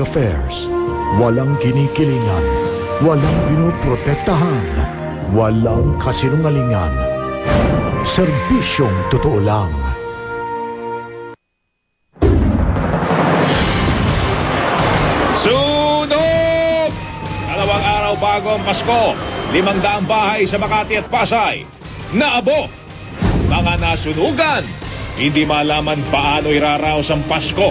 affairs. Walang kinikilingan, walang pinoprotektahan, walang kasinungalingan. Serbisyong totoo lang. Sunog! 2 araw bago ang Pasko, 500 bahay sa Makati at Pasay naabo. Mga nasunugan, hindi malaman paano iraraos ang Pasko.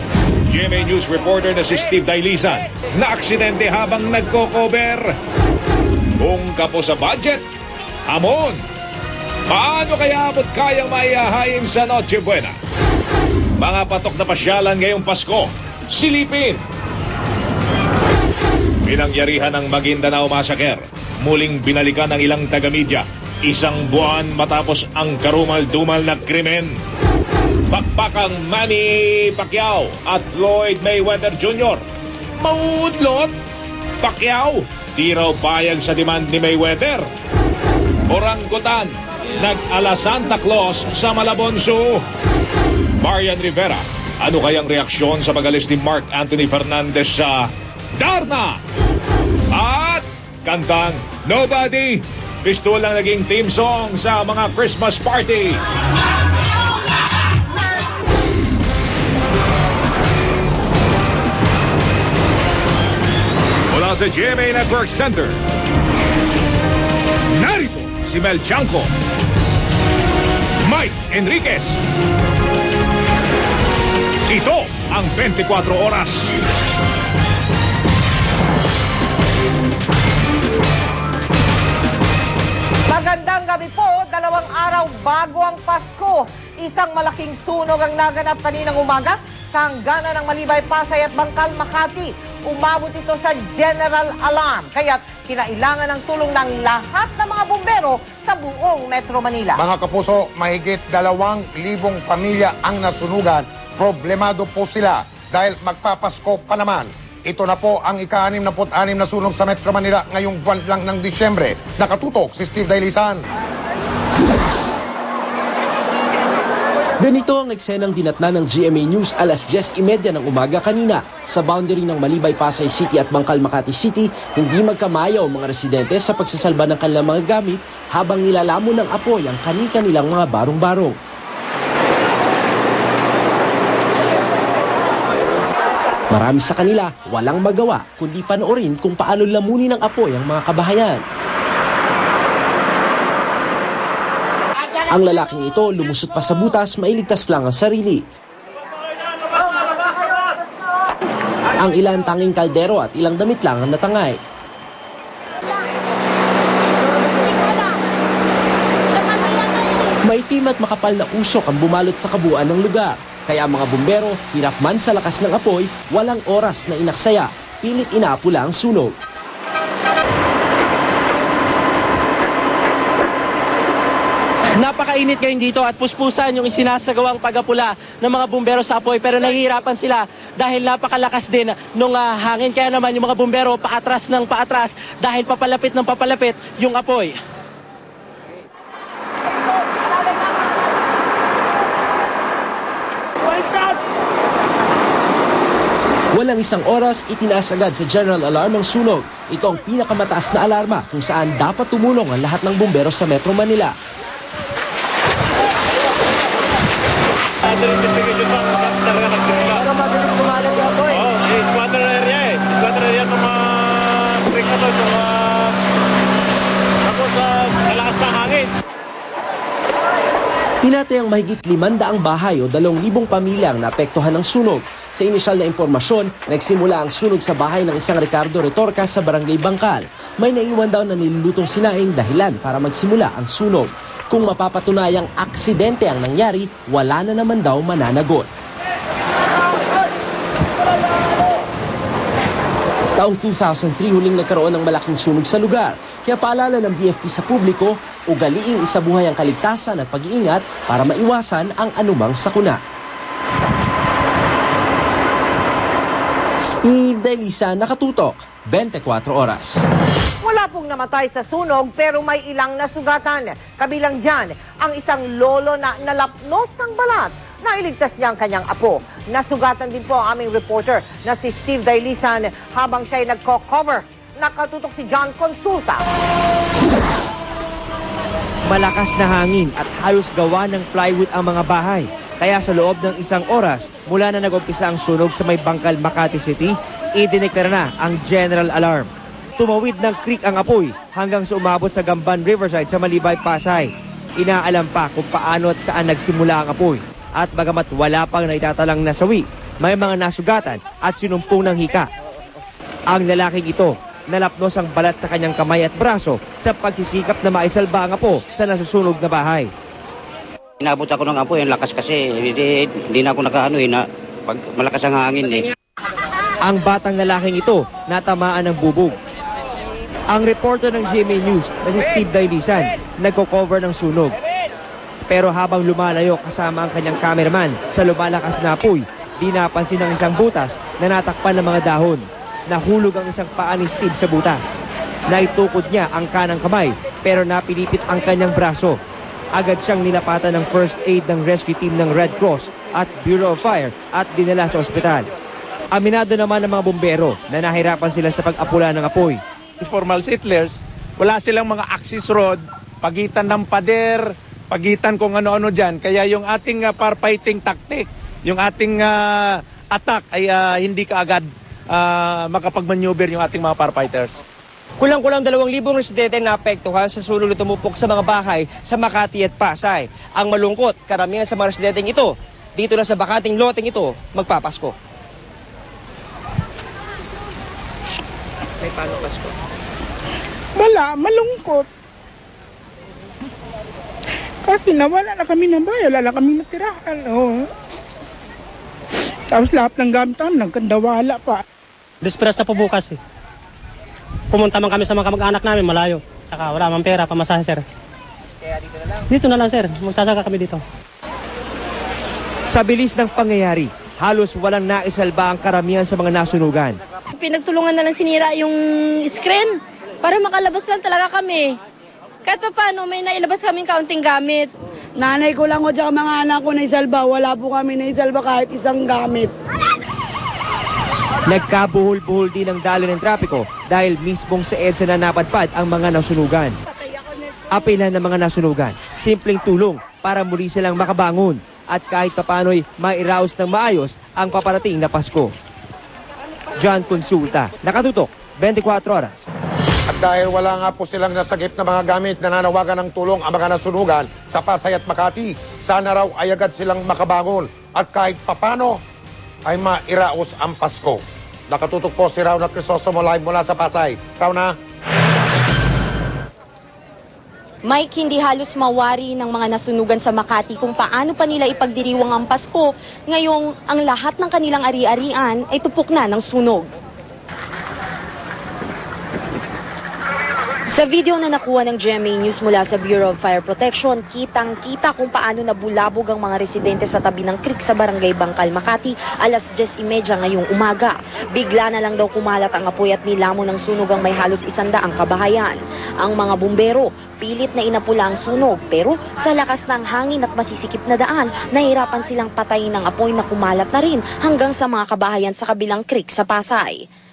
GMA News reporter na si Steve Dailisan na aksidente habang nagko-cover. Kung kapo sa budget, hamon. Paano kaya abot kayang maiahayin sa Noche Buena? Mga patok na pasyalan ngayong Pasko, silipin. Pinangyarihan ng Maguindanao Massacre, muling binalikan ng ilang taga-media. 1 buwan matapos ang karumal-dumal na krimen. Bakbakang Manny Pacquiao at Floyd Mayweather Jr. Maudlot? Pacquiao, di raw payag sa demand ni Mayweather. Oranggutan, nag-ala Santa Claus sa Malabon Zoo. Marian Rivera, ano kayang reaksyon sa pag-alis ni Mark Anthony Fernandez sa Darna? At kantang Nobody, pistol lang naging theme song sa mga Christmas party. Mula sa GMA Network Center, narito si Mel Chanco, Mike Enriquez. Ito ang 24 oras. Magandang gabi po, 2 araw bago ang Pasko. Isang malaking sunog ang naganap kaninang umaga sa hangganan ng Malibay, Pasay at Bangkal, Makati. Umabot ito sa general alarm, kaya't kinailangan ng tulong ng lahat ng mga bumbero sa buong Metro Manila. Mga kapuso, mahigit 2,000 pamilya ang nasunugan. Problemado po sila dahil magpapasko pa naman. Ito na po ang ika-66 na sunog sa Metro Manila ngayong buwan lang ng Disyembre. Nakatutok si Steve Dailisan. Ganito ang eksenang dinatnan ng GMA News 10:30 ng umaga kanina. Sa boundary ng Malibay, Pasay City at Bangkal, Makati City, hindi magkamayaw mga residente sa pagsasalba ng kanilang mga gamit habang nilalamon ng apoy ang kani-kanilang mga barong-barong. Marami sa kanila walang magawa kundi panoorin kung paano lamunin ng apoy ang mga kabahayan. Ang lalaking ito lumusot pa sa butas, mailigtas lang ang sarili. Ang ilan tanging kaldero at ilang damit lang ang natangay. Maitim at makapal na usok ang bumalot sa kabuuan ng lugar. Kaya ang mga bumbero, hirap man sa lakas ng apoy, walang oras na inaksaya. Pilit inaapula ang sunog. Napakainit ngayon dito at puspusan yung isinasagawang pag-apula ng mga bumbero sa apoy, pero nahihirapan sila dahil napakalakas din nung hangin. Kaya naman yung mga bumbero paatras ng paatras dahil papalapit ng papalapit yung apoy. Walang isang oras, itinaas agad sa general alarm ang sunog. Ito ang pinakamataas na alarma kung saan dapat tumulong ang lahat ng bumbero sa Metro Manila. Under investigation pa, talaga nagsimula. Pero mabilis kumalag yung apoy. Oo, squatter area eh. Squatter area ng mga creek na to. Tapos sa lakas ng hangin. Tinatayang mahigit 500 bahay o 2,000 pamilya ang naapektuhan ng sunog. Sa inisyal na impormasyon, nagsimula ang sunog sa bahay ng isang Ricardo Retorca sa Barangay Bangkal. May naiwan daw na nilulutong sinaing dahilan para magsimula ang sunog. Kung mapapatunayang aksidente ang nangyari, wala na naman daw mananagot. Taong 2003 huling nagkaroon ng malaking sunog sa lugar. Kaya paalala ng BFP sa publiko, ugaliing isabuhay ang kaligtasan at pag-iingat para maiwasan ang anumang sakuna. Steve Dailisan, nakatutok, 24 oras. Wala pong namatay sa sunog pero may ilang nasugatan. Kabilang dyan ang isang lolo na nalapnos ng balat nailigtas niya ang kanyang apo. Nasugatan din po ang aming reporter na si Steve Dailisan habang siya ay nagko-cover. Nakatutok si John Consulta. Malakas na hangin at halos gawa ng plywood ang mga bahay. Kaya sa loob ng isang oras, mula na nag-umpisa ang sunog sa may Bangkal, Makati City, idineklara na ang general alarm. Tumawid ng creek ang apoy hanggang sa umabot sa Gamban Riverside sa Malibay, Pasay. Inaalam pa kung paano at saan nagsimula ang apoy. At bagamat wala pang naitatalang nasawi, may mga nasugatan at sinumpong ng hika. Ang lalaking ito, nalapnos ang balat sa kanyang kamay at braso sa pagsisikap na maisalba ang apo sa nasusunog na bahay. Inabot ako ng apoy, ang lakas kasi, hindi na ako pag malakas ang hangin eh. Ang batang lalaking ito natamaan ng bubog. Ang reporter ng GMA News na si Steve Dailisan nagko-cover ng sunog. Pero habang lumalayo kasama ang kanyang cameraman sa lumalakas na apoy, di napansin ng isang butas na natakpan ng mga dahon. Nahulog ang isang paa ni Steve sa butas. Naitukod niya ang kanang kamay pero napilipit ang kanyang braso. Agad siyang nilapatan ng first aid ng rescue team ng Red Cross at Bureau of Fire at dinala sa ospital. Aminado naman ng mga bumbero na nahirapan sila sa pag-apula ng apoy. Formal settlers, wala silang mga access road, pagitan ng pader, pagitan kung ano-ano dyan. Kaya yung ating firefighting tactic, yung ating attack ay hindi kaagad makapag-maneuver yung ating mga firefighters. Kulang-kulang 2,000 residente na apektuhan sa sunog na tumupok sa mga bahay sa Makati at Pasay. Ang malungkot, karamihan sa mga residenteng ito, dito na sa bakating loteng ito, magpapasko. May paano Pasko? Wala, malungkot. Kasi nawala na kami ng bahay, wala na kami matirahan. Oh. Tapos lahat ng gamit namin, nagkandawala pa. Desperas na po bukas eh. Pumunta man kami sa mga kamag-anak namin, malayo. Saka wala man pera, pamasahe sir. Kaya dito na lang? Dito na lang sir, magsasaka kami dito. Sa bilis ng pangyayari, halos walang naisalba ang karamihan sa mga nasunugan. Pinagtulungan na lang sinira yung screen para makalabas lang talaga kami. Kahit pa paano, may nailabas kaming kaunting gamit. Nanay ko lang o tsaka mga anak ko naisalba, wala po kami naisalba kahit isang gamit. Nagkabuhol-buhol din ang daloy ng trapiko dahil mismong sa EDSA na napadpad ang mga nasunugan. Apilan ng mga nasunugan, simpleng tulong para muli silang makabangon at kahit papano'y mairaos ng maayos ang paparating na Pasko. John Consulta, nakatutok, 24 oras. At dahil wala nga po silang nasagip na mga gamit, nananawagan ng tulong ang mga nasunugan sa Pasay at Makati. Sana raw ay agad silang makabangon at kahit papano ay mairaos ang Pasko. Nakatutok po si Rauna Crisostomo live mula sa Pasay. Rauna? Mike, hindi halos mawari ng mga nasunugan sa Makati kung paano pa nila ipagdiriwang ang Pasko ngayong ang lahat ng kanilang ari-arian ay tupok na ng sunog. Sa video na nakuha ng GMA News mula sa Bureau of Fire Protection, kitang-kita kung paano nabulabog ang mga residente sa tabi ng creek sa Barangay Bangkal, Makati, alas 10:30 ngayong umaga. Bigla na lang daw kumalat ang apoy at nilamon ng sunog ang may halos 100 kabahayan. Ang mga bumbero, pilit na inapula ang sunog, pero sa lakas ng hangin at masisikip na daan, nahirapan silang patayin ang apoy na kumalat na rin hanggang sa mga kabahayan sa kabilang creek sa Pasay.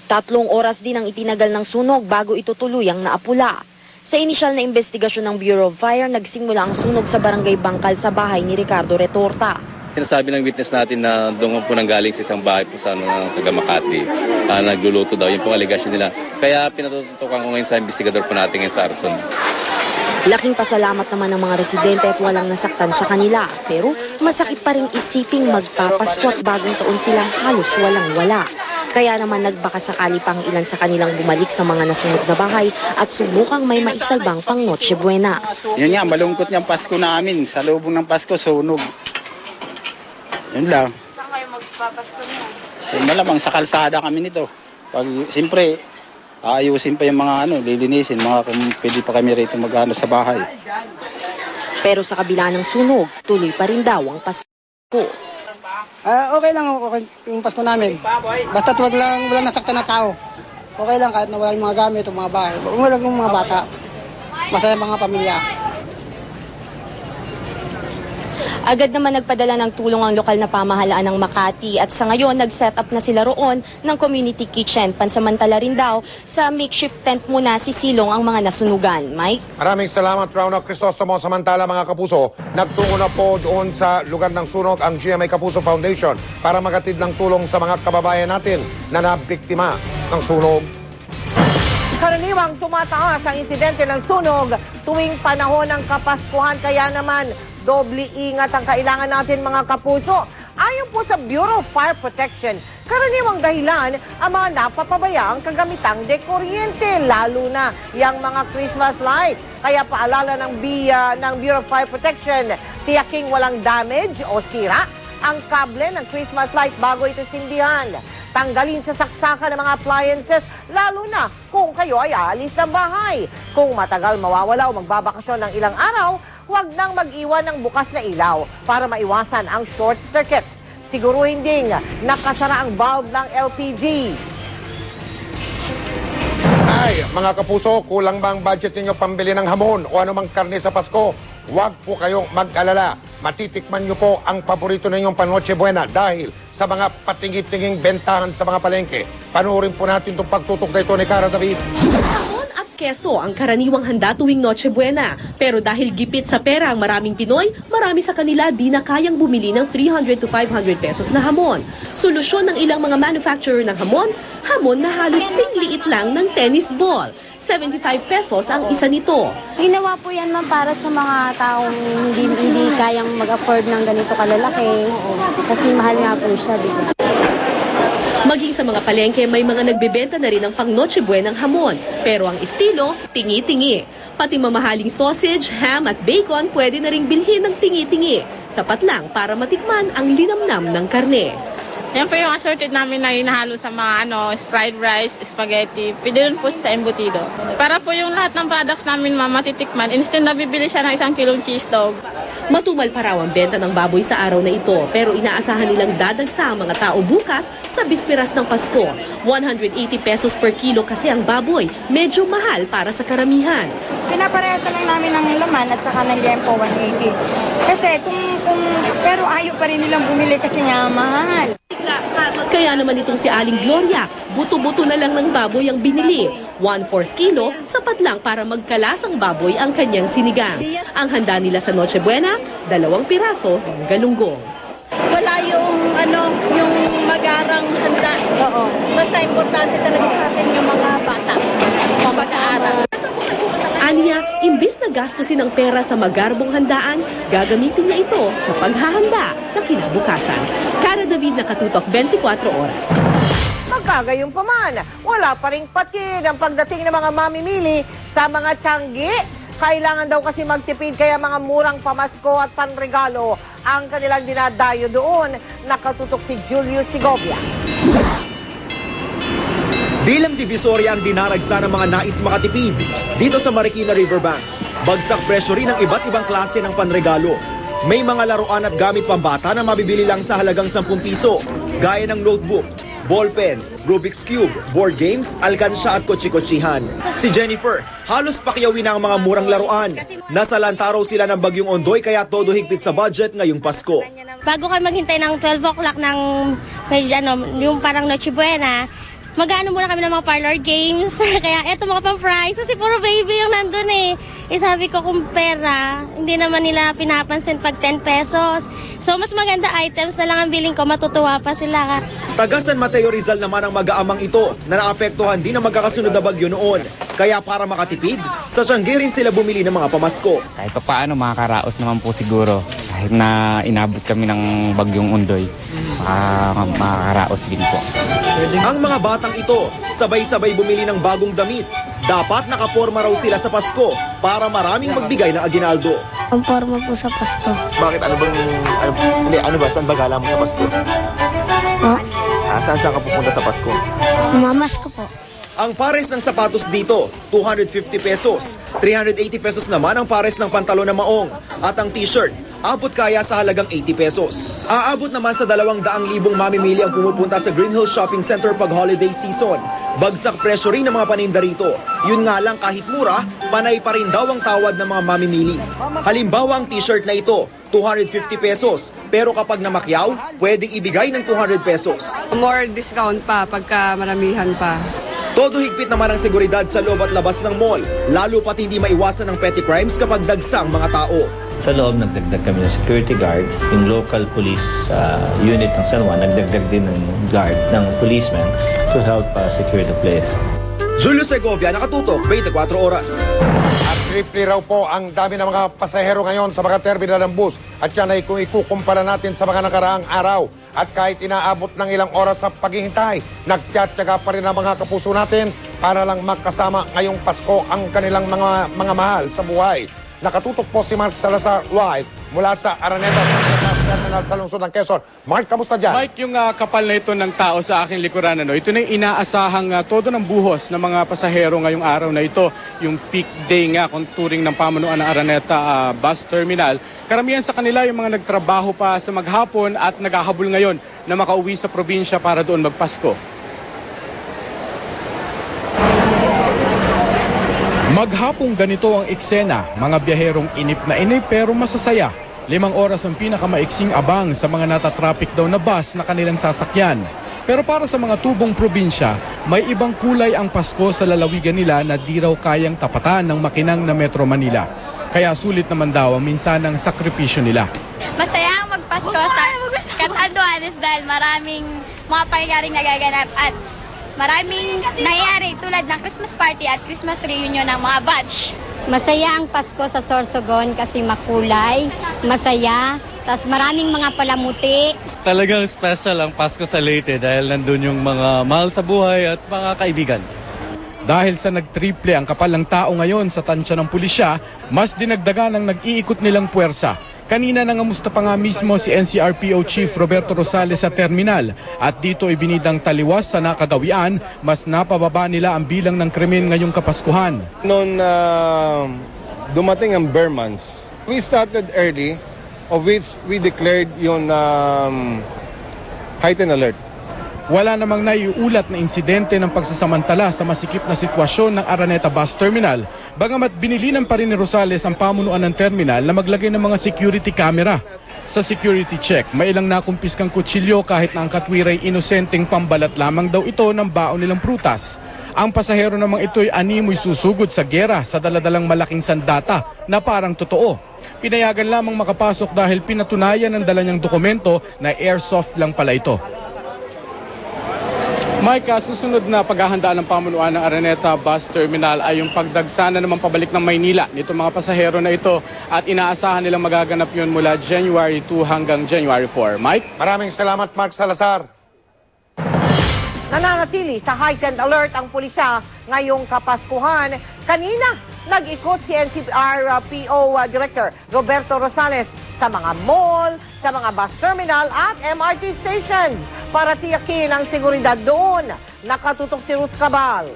3 oras din ang itinagal ng sunog bago ito tuluyang naapula. Sa inisyal na investigasyon ng Bureau of Fire, nagsimula ang sunog sa Barangay Bangkal sa bahay ni Ricardo Retorta. Sinasabi ng witness natin na doon po nanggaling sa isang bahay po sa taga Makati. Nagluluto daw, yun pong allegation nila. Kaya pinatututukan ko ngayon sa investigador po natin ngayon sa Arson. Laking pasalamat naman ng mga residente at walang nasaktan sa kanila. Pero masakit pa rin isiping magpapasko at bagong taon silang halos walang-wala. Kaya naman nagbaka sakali pang ilan sa kanilang bumalik sa mga nasunog na bahay at subukang may maisalbang pang Noche Buena. Yun nga, malungkot niyang Pasko namin. Sa lubong ng Pasko, sunog. Yun lang. Saan kayo magpapasko niya? Malamang sa kalsada kami nito. Siyempre, ayusin pa yung mga lilinisin, kung pwede pa kami rito mag-ano sa bahay. Pero sa kabila ng sunog, tuloy pa rin daw ang Pasko. Okay lang okay, yung Pasko namin. Basta't walang nasaktan na tao. Okay lang kahit nawala yung mga gamit o mga bahay. Wala yung mga bata. Masaya mga pamilya. Agad naman nagpadala ng tulong ang lokal na pamahalaan ng Makati at sa ngayon nag-set up na sila roon ng community kitchen. Pansamantala rin daw sa makeshift tent muna sisilong ang mga nasunugan. Mike? Maraming salamat, Rauno Crisostomo. Samantala mga kapuso, nagtungo na po doon sa lugar ng sunog ang GMA Kapuso Foundation para magatid ng tulong sa mga kababayan natin na nabiktima ng sunog. Karaniwang tumataas ang insidente ng sunog tuwing panahon ng Kapaskuhan, kaya naman doble ingat ang kailangan natin mga kapuso. Ayon po sa Bureau of Fire Protection, karaniwang dahilan ang mga napapabayaang kagamitang dekuryente, lalo na yung mga Christmas light. Kaya paalala ng Bureau of Fire Protection, tiyaking walang damage o sira ang kable ng Christmas light bago ito sindihan. Tanggalin sa saksakan ng mga appliances, lalo na kung kayo ay aalis ng bahay. Kung matagal mawawala o magbabakasyon ng ilang araw, huwag nang mag-iwan ng bukas na ilaw para maiwasan ang short circuit. Siguruhin ding nakasara ang valve ng LPG. Ay, mga kapuso, kulang ba ang budget ninyo pambili ng hamon o anumang karne sa Pasko? Huwag po kayong mag-alala. Matitikman nyo po ang paborito ninyong Panoche Buena dahil sa mga patingit-tinging bentahan sa mga palengke. Panoorin po natin itong pagtutok na ito ni Cara David. Hamon at keso ang karaniwang handa tuwing Noche Buena. Pero dahil gipit sa pera ang maraming Pinoy, marami sa kanila di na kayang bumili ng 300 to 500 pesos na hamon. Solusyon ng ilang mga manufacturer ng hamon na halos singliit lang ng tennis ball. 75 pesos ang isa nito. Ginawa po yan ma'am para sa mga taong hindi kayang mag-afford ng ganito kalalaki. Kasi mahal nga po siya, di ba? Maging sa mga palengke, may mga nagbebenta na rin ng pang Noche Buenang hamon. Pero ang estilo, tingi-tingi. Pati mamahaling sausage, ham at bacon pwede na ring bilhin ng tingi-tingi. Sapat lang para matikman ang linamnam ng karne. Yan po yung assorted namin na hinahalo sa mga fried rice, spaghetti. Pwede rin po sa embutido. Para po yung lahat ng products namin matitikman, instant na bibili siya ng 1 kilong cheese dog. Matumal pa raw ang benta ng baboy sa araw na ito, pero inaasahan nilang dadagsa ang mga tao bukas sa bisperas ng Pasko. 180 pesos per kilo kasi ang baboy, medyo mahal para sa karamihan. Pinaparehas lang namin ng laman at saka ng liempo 180. Kasi pero ayaw pa rin nilang bumili kasi nga mahal. Kaya naman itong si Aling Gloria, buto-buto na lang ng baboy ang binili. 1/4 kilo, sapat lang para magkalasang baboy ang kanyang sinigang. Ang handa nila sa Noche Buena, 2 piraso ng galunggong. Wala yung magarang handa. Oo. Basta importante talaga sa atin yung mga bata. Pag-aaral. Aniya, imbis na gastusin ang pera sa magarbong handaan, gagamitin niya ito sa paghahanda sa kinabukasan. Cara David, nakatutok 24 oras. Magkagayon pa man, wala pa ring patid ang pagdating ng mga mamimili sa mga tiyanggi. Kailangan daw kasi magtipid kaya mga murang pamasko at panregalo ang kanilang dinadayo doon. Nakatutok si Julius Segovia. Bilang divisorya ang dinaragsa ng mga nais makatipid dito sa Marikina Riverbanks. Bagsak presyo rin ang iba't ibang klase ng panregalo. May mga laruan at gamit pambata na mabibili lang sa halagang 10 piso, gaya ng notebook, ballpen, Rubik's Cube, board games, alkansya at kotsi-kotsihan. Si Jennifer, halos pakiyawi na ang mga murang laruan. Nasa lantaraw sila ng Bagyong Ondoy kaya todo higpit sa budget ngayong Pasko. Bago kayo maghintay ng 12 o'clock ng yung parang Noche Buena, mag-ano muna kami ng mga parlor games. Kaya eto mga pang-fries. Kasi puro baby yung nandun eh. Sabi ko kung pera, hindi naman nila pinapansin pag 10 pesos. So mas maganda items na lang ang bilhin ko, matutuwa pa sila. Taga San Mateo Rizal naman ang mag-aamang ito na naapektuhan din ang magkakasunod na bagyo noon. Kaya para makatipid, sa Tiangge rin sila bumili ng mga pamasko. Kahit pa paano makakaraos naman po siguro. Kahit na inabot kami ng Bagyong Ondoy, makakaraos din po. Ang mga batang ito, sabay-sabay bumili ng bagong damit. Dapat nakaporma raw sila sa Pasko para maraming magbigay ng aginaldo. Ang forma po sa Pasko. Bakit? Ano ba? Saan ba gala mo sa Pasko? Saan ka pupunta sa Pasko? Mamasko po. Ang pares ng sapatos dito, 250 pesos. 380 pesos naman ang pares ng pantalon na maong. At ang t-shirt, abot kaya sa halagang 80 pesos. Aabot naman sa 200,000 mamimili ang pumupunta sa Green Hills Shopping Center pag holiday season. Bagsak presyo rin ng mga paninda rito. Yun nga lang kahit mura, panay pa rin daw ang tawad ng mga mamimili. Halimbawa ang t-shirt na ito, 250 pesos. Pero kapag namakyaw, pwedeng ibigay ng 200 pesos. More discount pa pagka maramihan pa. Todo higpit naman ang seguridad sa loob at labas ng mall, lalo pat hindi maiwasan ng petty crimes kapag dagsang mga tao. Sa loob, nagdagdag kami ng security guards. Yung local police unit ng San Juan, nagdagdag din ng guard ng policemen to help secure the place. Julio Segovia, Nakatutok, 24 Oras. At triple raw po ang dami ng mga pasahero ngayon sa mga terminal ng bus. At yan ay kung ikukumpara natin sa mga nakaraang araw. At kahit inaabot ng ilang oras sa paghihintay, nagtiyatyaga pa rin ang mga kapuso natin para lang magkasama ngayong Pasko ang kanilang mga mahal sa buhay. Nakatutok po si Mark Salazar live mula sa Araneta sa Terminal sa lungsod ng Quezon. Mark, kamusta dyan? Mike, yung kapal na ito ng tao sa aking likuran, ito na yung inaasahang todo ng buhos ng mga pasahero ngayong araw na ito. Yung peak day nga, kung turing ng pamunuan ng Araneta Bus Terminal. Karamihan sa kanila yung mga nagtrabaho pa sa maghapon at naghahabol ngayon na makauwi sa probinsya para doon magpasko. Maghapong ganito ang eksena, mga biyaherong inip na inip pero masasaya. 5 oras ang pinakamaiksing abang sa mga natatraffic daw na bus na kanilang sasakyan. Pero para sa mga tubong probinsya, may ibang kulay ang Pasko sa lalawigan nila na di raw kayang tapatan ng makinang na Metro Manila. Kaya sulit naman daw ang minsanang sakripisyo nila. Masaya ang magpasko sa Catanduanes dahil maraming mga pangyayaring nagaganap at maraming nangyayari tulad ng Christmas party at Christmas reunion ng mga batch. Masaya ang Pasko sa Sorsogon kasi makulay, masaya, tas maraming mga palamuti. Talagang special ang Pasko sa Leyte dahil nandun yung mga mahal sa buhay at mga kaibigan. Dahil sa nagtriple ang kapal ng tao ngayon sa tansya ng pulisya, mas dinagdagan ang nag-iikot nilang puwersa. Kanina nangamusta pa nga mismo si NCRPO Chief Roberto Rosales sa terminal at dito ibinidang taliwas sa nakagawian, mas napababa nila ang bilang ng krimen ngayong Kapaskuhan. Noon dumating ang bare months, we started early, of which we declared yung heightened alert. Wala namang naiulat na insidente ng pagsasamantala sa masikip na sitwasyon ng Araneta Bus Terminal, bagamat binilinan pa rin ni Rosales ang pamunuan ng terminal na maglagay ng mga security camera. Sa security check, may ilang nakumpiskang kutsilyo kahit na ang katwiray inosenteng pambalat lamang daw ito ng baon nilang prutas. Ang pasahero namang ito'y animoy susugod sa gera sa daladalang malaking sandata na parang totoo. Pinayagan lamang makapasok dahil pinatunayan ng dala niyang dokumento na airsoft lang pala ito. Mike, susunod na paghahandaan ng pamunuan ng Araneta Bus Terminal ay yung pagdagsana naman pabalik ng Maynila nito mga pasahero na ito at inaasahan nilang magaganap yun mula January 2 hanggang January 4. Mike? Maraming salamat, Mark Salazar. Nananatili sa heightened alert ang pulisya ngayong Kapaskuhan. Kanina, nag-ikot si NCRPO Director Roberto Rosales sa mga mall, sa mga bus terminal at MRT stations para tiyakin ang seguridad doon. Nakatutok si Ruth Cabal.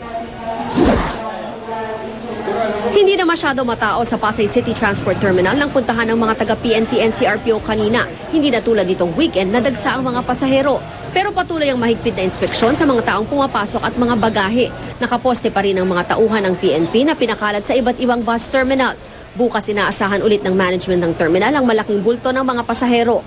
Hindi na masyado matao sa Pasay City Transport Terminal nang puntahan ng mga taga-PNP NCRPO kanina. Hindi na tulad nitong weekend na dagsa ang mga pasahero. Pero patuloy ang mahigpit na inspeksyon sa mga taong pumapasok at mga bagahe. Nakaposte pa rin ang mga tauhan ng PNP na pinakalat sa iba't ibang bus terminal. Bukas inaasahan ulit ng management ng terminal ang malaking bulto ng mga pasahero.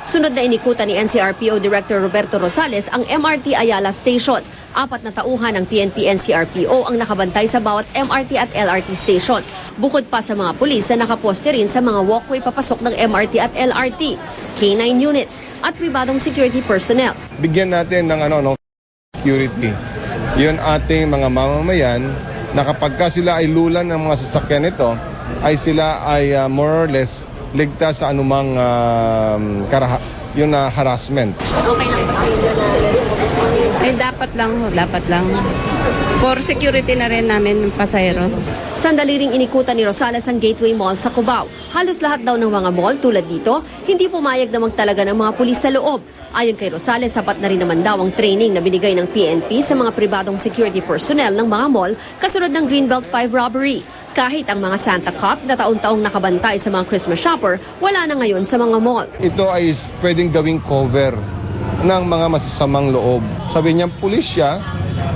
Sunod na inikutan ni NCRPO Director Roberto Rosales ang MRT Ayala Station. 4 na tauhan ng PNP NCRPO ang nakabantay sa bawat MRT at LRT station. Bukod pa sa mga pulis na nakaposte rin sa mga walkway papasok ng MRT at LRT, K9 units at pribadong security personnel. Bigyan natin ng security. Yun ating mga mamamayan na kapag sila ay lulan ng mga sasakyan nito, ay sila ay more or less ligtas sa anumang harassment. Okay lang ba sa inyo na dapat lang. For security na rin namin ng pasahero. Sandali ring inikutan ni Rosales ang Gateway Mall sa Cubao. Halos lahat daw ng mga mall tulad dito, hindi pumayag na magtalaga ng mga pulis sa loob. Ayon kay Rosales, sapat na rin naman daw ang training na binigay ng PNP sa mga pribadong security personnel ng mga mall kasunod ng Greenbelt 5 robbery. Kahit ang mga Santa Cop na taon-taong nakabantay sa mga Christmas shopper, wala na ngayon sa mga mall. Ito ay pwedeng gawing cover ng mga masasamang loob. Sabi niya, pulis siya,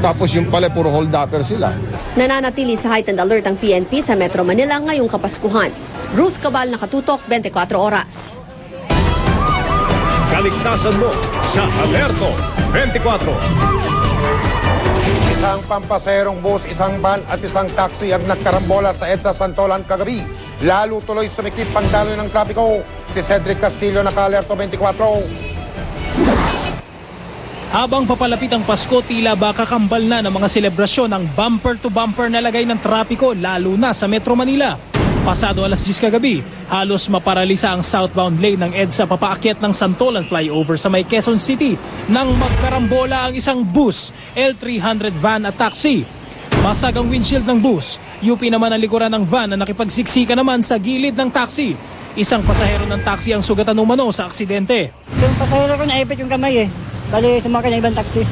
tapos yung pala puro hold-upper sila. Nananatili sa heightened alert ang PNP sa Metro Manila ngayong Kapaskuhan. Ruth Cabal, Nakatutok, 24 Oras. Kaligtasan mo sa Alerto 24. Isang pampaserong bus, isang van at isang taxi ang nagkarambola sa EDSA Santolan kagabi. Lalo tuloy sumikip ang daloy ng trapiko. Si Cedric Castillo, naka-Alerto 24. Habang papalapit ang Pasko, tila ba kakambal na ng mga selebrasyon ang bumper-to-bumper na lagay ng trapiko lalo na sa Metro Manila. Pasado alas 10 kagabi, halos maparalisa ang southbound lane ng EDSA papaakyat ng Santolan flyover sa may Quezon City nang magkarambola ang isang bus, L300 van at taxi. Basag ang windshield ng bus. UP naman ang likuran ng van na nakipagsiksika naman sa gilid ng taxi. Isang pasahero ng taxi ang sugatan umano sa aksidente. Yung pasahero ko naipit yung kamay Bali, sumakay ng ibang taxi.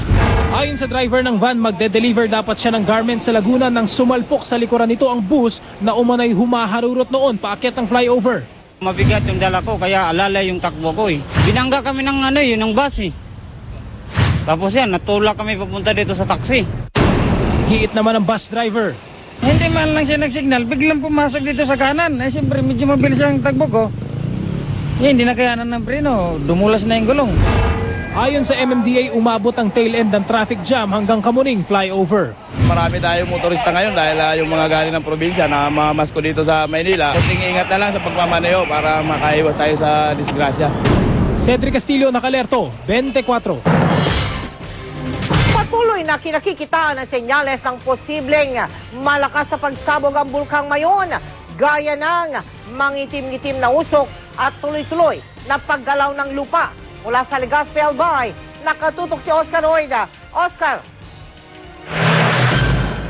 Ayon sa driver ng van, magde-deliver dapat siya ng garment sa Laguna nang sumalpok sa likuran nito ang bus na umanay humaharurot noon paakyat ng flyover. Mabigat yung dala ko kaya alalay yung takbo ko Binangga kami ng ng bus Tapos yan, natulak kami papunta dito sa taxi. Giit naman ang bus driver. Hindi man lang siya nagsignal, biglang pumasok dito sa kanan. Siyempre, medyo mabilis ang takbo ko. Hindi na kayanan ng preno, dumulas na yung gulong. Ayon sa MMDA, umabot ang tail end ng traffic jam hanggang Kamuning flyover. Marami tayong motorista ngayon dahil yung mga galing ng probinsya na mamasko dito sa Maynila. Kasing ingat na lang sa pagmamaneho para makaiwas tayo sa disgrasya. Cedric Castillo, naka-Alerto 24. Patuloy na kinakikitaan ang senyales ng posibleng malakas sa pagsabog ang bulkang Mayon, gaya ng mangitim-ngitim na usok at tuloy-tuloy na paggalaw ng lupa. Mula sa Legazpi, Albay, nakatutok si Oscar Oida. Oscar.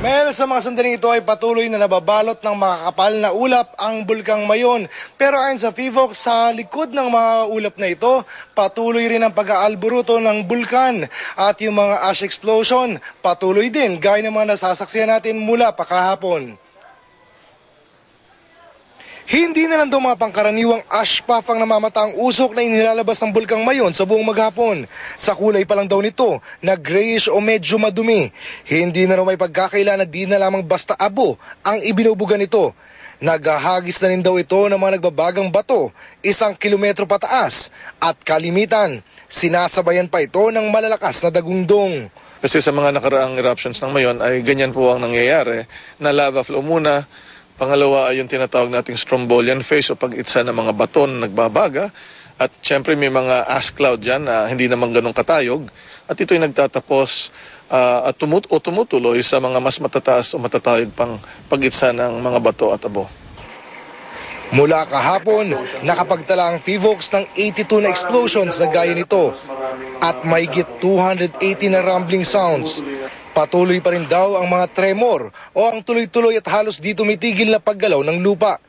Mel, sa mga sandaling ito ay patuloy na nababalot ng makakapal na ulap ang bulkang Mayon. Pero ayon sa FIVOX, sa likod ng mga ulap na ito, patuloy rin ang pag-aalburuto ng bulkan. At yung mga ash explosion, patuloy din gaya ng mga nasasaksihan natin mula pa kahapon. Hindi na lang daw mga pangkaraniwang ash puff ang namamataang usok na inilalabas ng bulkang Mayon sa buong maghapon. Sa kulay pa lang daw nito na grayish o medyo madumi. Hindi na raw may pagkakaila na di na lamang basta abo ang ibinubugan nito. Naghahagis na rin daw ito ng mga nagbabagang bato, 1 kilometro pataas at kalimitan. Sinasabayan pa ito ng malalakas na dagundong. Kasi sa mga nakaraang eruptions ng Mayon ay ganyan po ang nangyayari, na lava flow muna. Pangalawa ay yung tinatawag nating strombolian phase o pag-itsa ng mga baton nagbabaga. At syempre may mga ash cloud dyan na hindi naman ganun katayog. At ito'y nagtatapos at tumutuloy sa mga mas matataas o matatayog pang pag-itsa ng mga bato at abo. Mula kahapon, nakapagtala ang FIVOX ng 82 na explosions na gaya nito at mahigit 280 na rumbling sounds. Patuloy pa rin daw ang mga tremor o ang tuloy-tuloy at halos di tumitigil na paggalaw ng lupa.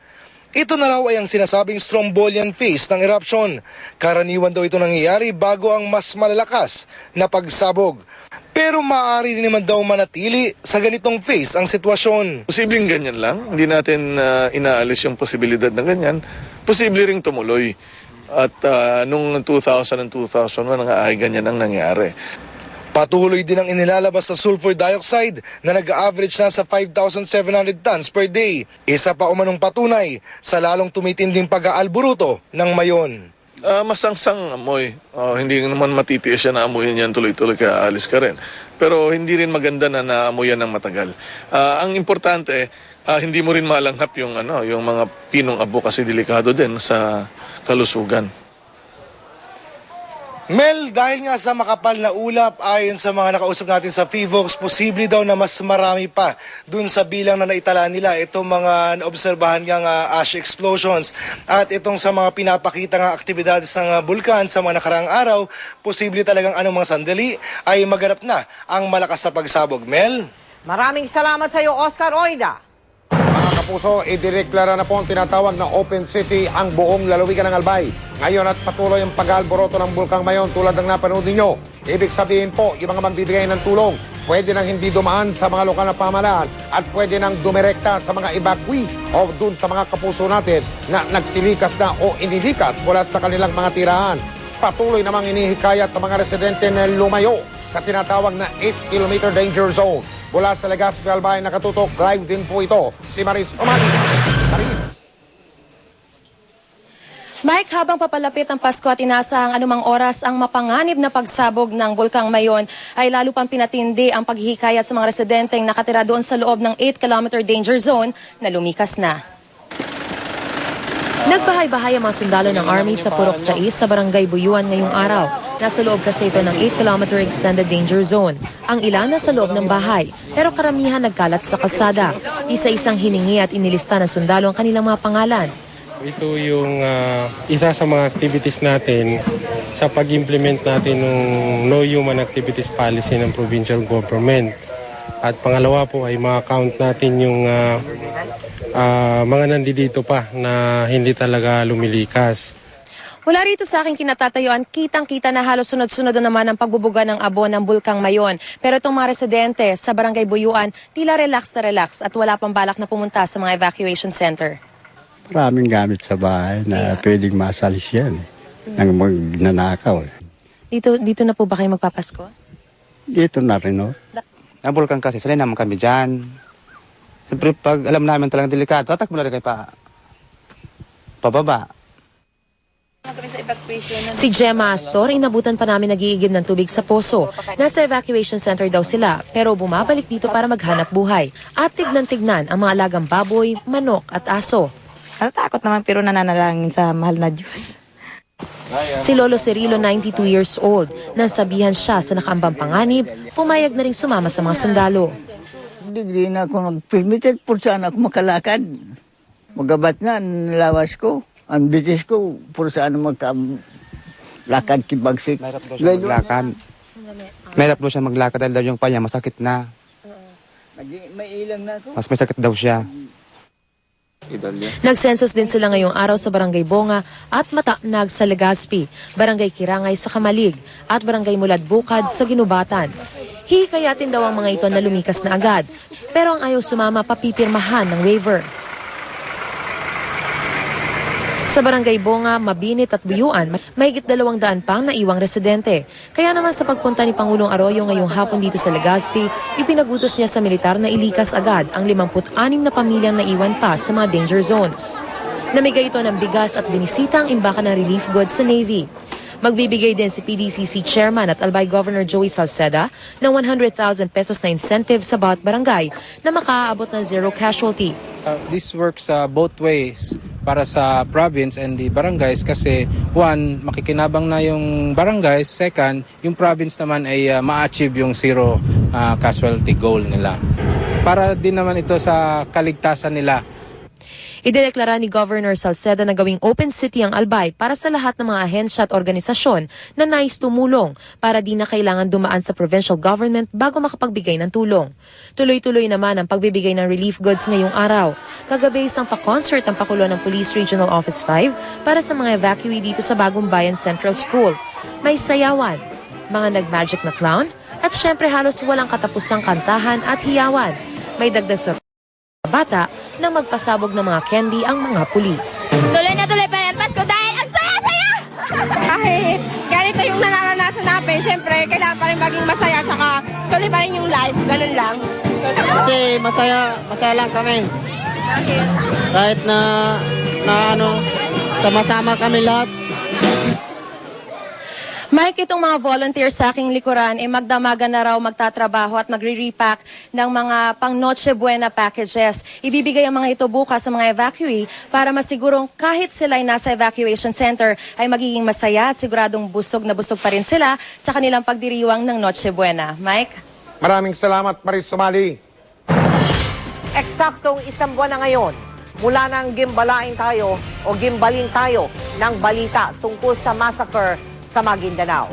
Ito na raw ay ang sinasabing strombolian phase ng eruption. Karaniwan daw ito nangyayari bago ang mas malalakas na pagsabog. Pero maaari rin naman daw manatili sa ganitong phase ang sitwasyon. Posibleng ganyan lang. Hindi natin inaalis yung posibilidad na ganyan. Posible ring tumuloy. At nung 2000 and 2001 ay ganyan ang nangyari. Patuloy din ang inilalabas sa sulfur dioxide na nag-average na sa 5,700 tons per day. Isa pa umanong patunay sa lalong tumitinding pag-aalburuto ng Mayon. Masangsang amoy. Hindi naman matitiis siya na amoyin yan tuloy-tuloy kaya alis ka rin. Pero hindi rin maganda na naamoyan ng matagal. Ang importante, hindi mo rin malanghap yung mga pinong abo kasi delikado din sa kalusugan. Mel, dahil nga sa makapal na ulap, ayon sa mga nakausap natin sa FIVOX, posible daw na mas marami pa dun sa bilang na naitala nila itong mga naobserbahan ng ash explosions. At itong sa mga pinapakita ng aktibidades ng bulkan sa mga nakaraang araw, posible talagang anong mga sandali ay maganap na ang malakas na pagsabog. Mel? Maraming salamat sa iyo, Oscar Oida. Mga kapuso, idineklara na po ang tinatawag na Open City ang buong lalawigan ng Albay. Ngayon at patuloy ang pag-alboroto ng Bulkang Mayon tulad ng napanood ninyo. Ibig sabihin po, yung mga magbibigay ng tulong, pwede nang hindi dumaan sa mga lokal na pamahalaan at pwede nang dumirekta sa mga evacuee o dun sa mga kapuso natin na nagsilikas na o inilikas mula sa kanilang mga tirahan. Patuloy namang inihikayat ng mga residente na lumayo sa tinatawag na 8-kilometer danger zone. Mula sa Legazpi, Albay, nakatutok live din po ito si Maris Omani. Maris. Mike, habang papalapit ang Pasko at inaasahang anumang oras ang mapanganib na pagsabog ng Bulkang Mayon, ay lalo pang pinatindi ang paghihikayat sa mga residenteng nakatira doon sa loob ng 8-kilometer danger zone na lumikas na. Nagbahay-bahay ang mga sundalo ng Army sa Purok 6 sa Barangay Buyuan ngayong araw. Nasa loob kasi ito ng 8-kilometer extended danger zone. Ang ilan nasa loob ng bahay, pero karamihan nagkalat sa kalsada. Isa-isang hiningi at inilista ng sundalo ang kanilang mga pangalan. Ito yung isa sa mga activities natin sa pag-implement natin ng No Human Activities Policy ng provincial government. At pangalawa po ay ma-count natin yung mga nandito pa na hindi talaga lumilikas. Mula rito sa aking kinatatayuan, kitang-kita na halos sunod-sunod na naman ang pagbubuga ng abo ng Bulkang Mayon. Pero itong mga residente sa Barangay Buyuan, tila relax na relax at wala pang balak na pumunta sa mga evacuation center. Maraming gamit sa bahay na pwedeng masalis yan. Nang magnanakaw. Dito na po ba kayo magpapasko? Dito na rin, no? Ang bulkan kasi, sanay naman kami dyan. Siyempre, pag alam namin talagang delikado, atak mo na rin kayo pababa. Si Gemma Astor, inabutan pa namin nag-iigib ng tubig sa poso. Nasa evacuation center daw sila, pero bumabalik dito para maghanap buhay. At tignan-tignan ang mga alagang baboy, manok at aso. Natatakot naman pero nananalangin sa mahal na Diyos. Si Lolo Cirilo, 92 years old, nang sabihan siya sa nakaambang panganib, pumayag na rin sumama sa mga sundalo. Hindi na ako nag-permitted por saan ako makalakad. Magabat na, nilawas ko. Ang bitis ko, por saan maglakad kibagsik. Maglakad. Mahirap daw siya maglakad dahil daw yung panya masakit na. May ilang na ako. Mas may sakit daw siya. Nagsensus din sila ngayong araw sa Barangay Bonga at Matanag sa Legazpi, Barangay Kirangay sa Kamalig at Barangay Mulad Bukad sa Ginubatan. Hikayatin daw ang mga ito na lumikas na agad, pero ang ayaw sumama papipirmahan ng waiver. Sa Barangay Bonga, Mabinit at Buyuan, mahigit 200 pang naiwang residente. Kaya naman sa pagpunta ni Pangulong Arroyo ngayong hapon dito sa Legazpi, ipinagutos niya sa militar na ilikas agad ang 56 na pamilyang naiwan pa sa mga danger zones. Namigay ito ng bigas at binisita ang imbakan ng relief goods sa Navy. Magbibigay din si PDCC Chairman at Albay Governor Joey Salceda ng 100,000 pesos na incentive sa bawat barangay na makaaabot ng zero casualty. This works both ways para sa province and the barangays kasi one, makikinabang na yung barangays. Second, yung province naman ay ma-achieve yung zero casualty goal nila. Para din naman ito sa kaligtasan nila. Idineklara ni Governor Salceda na gawing open city ang Albay para sa lahat ng mga ahensya at organisasyon na nais tumulong para di na kailangan dumaan sa provincial government bago makapagbigay ng tulong. Tuloy-tuloy naman ang pagbibigay ng relief goods ngayong araw. Kagabi isang pa-concert ang pakulo ng Police Regional Office 5 para sa mga evacuee dito sa Bagong Bayan Central School. May sayawan, mga nag-magic na clown, at syempre halos walang katapusang kantahan at hiyawan. May dagdag sa bata nang magpasabog ng mga candy ang mga pulis. Tuloy na tuloy pa rin Pasko dahil ang saya-saya! Kahit ganito yung nararanasan natin, syempre kailangan pa rin maging masaya tsaka tuloy pa rin yung life, ganun lang. Kasi masaya lang kami. Kahit na sama kami lahat. Mike, itong mga volunteers sa aking likuran ay magdamagan na raw magtatrabaho at magre-repack ng mga pang Noche Buena packages. Ibibigay ang mga ito bukas sa mga evacuee para masigurong kahit sila ay nasa evacuation center ay magiging masaya at siguradong busog na busog pa rin sila sa kanilang pagdiriwang ng Noche Buena. Mike? Maraming salamat, Maris Sumali. Eksaktong isang buwan na ngayon, mula nang gimbalin tayo ng balita tungkol sa massacre sa Maguindanao.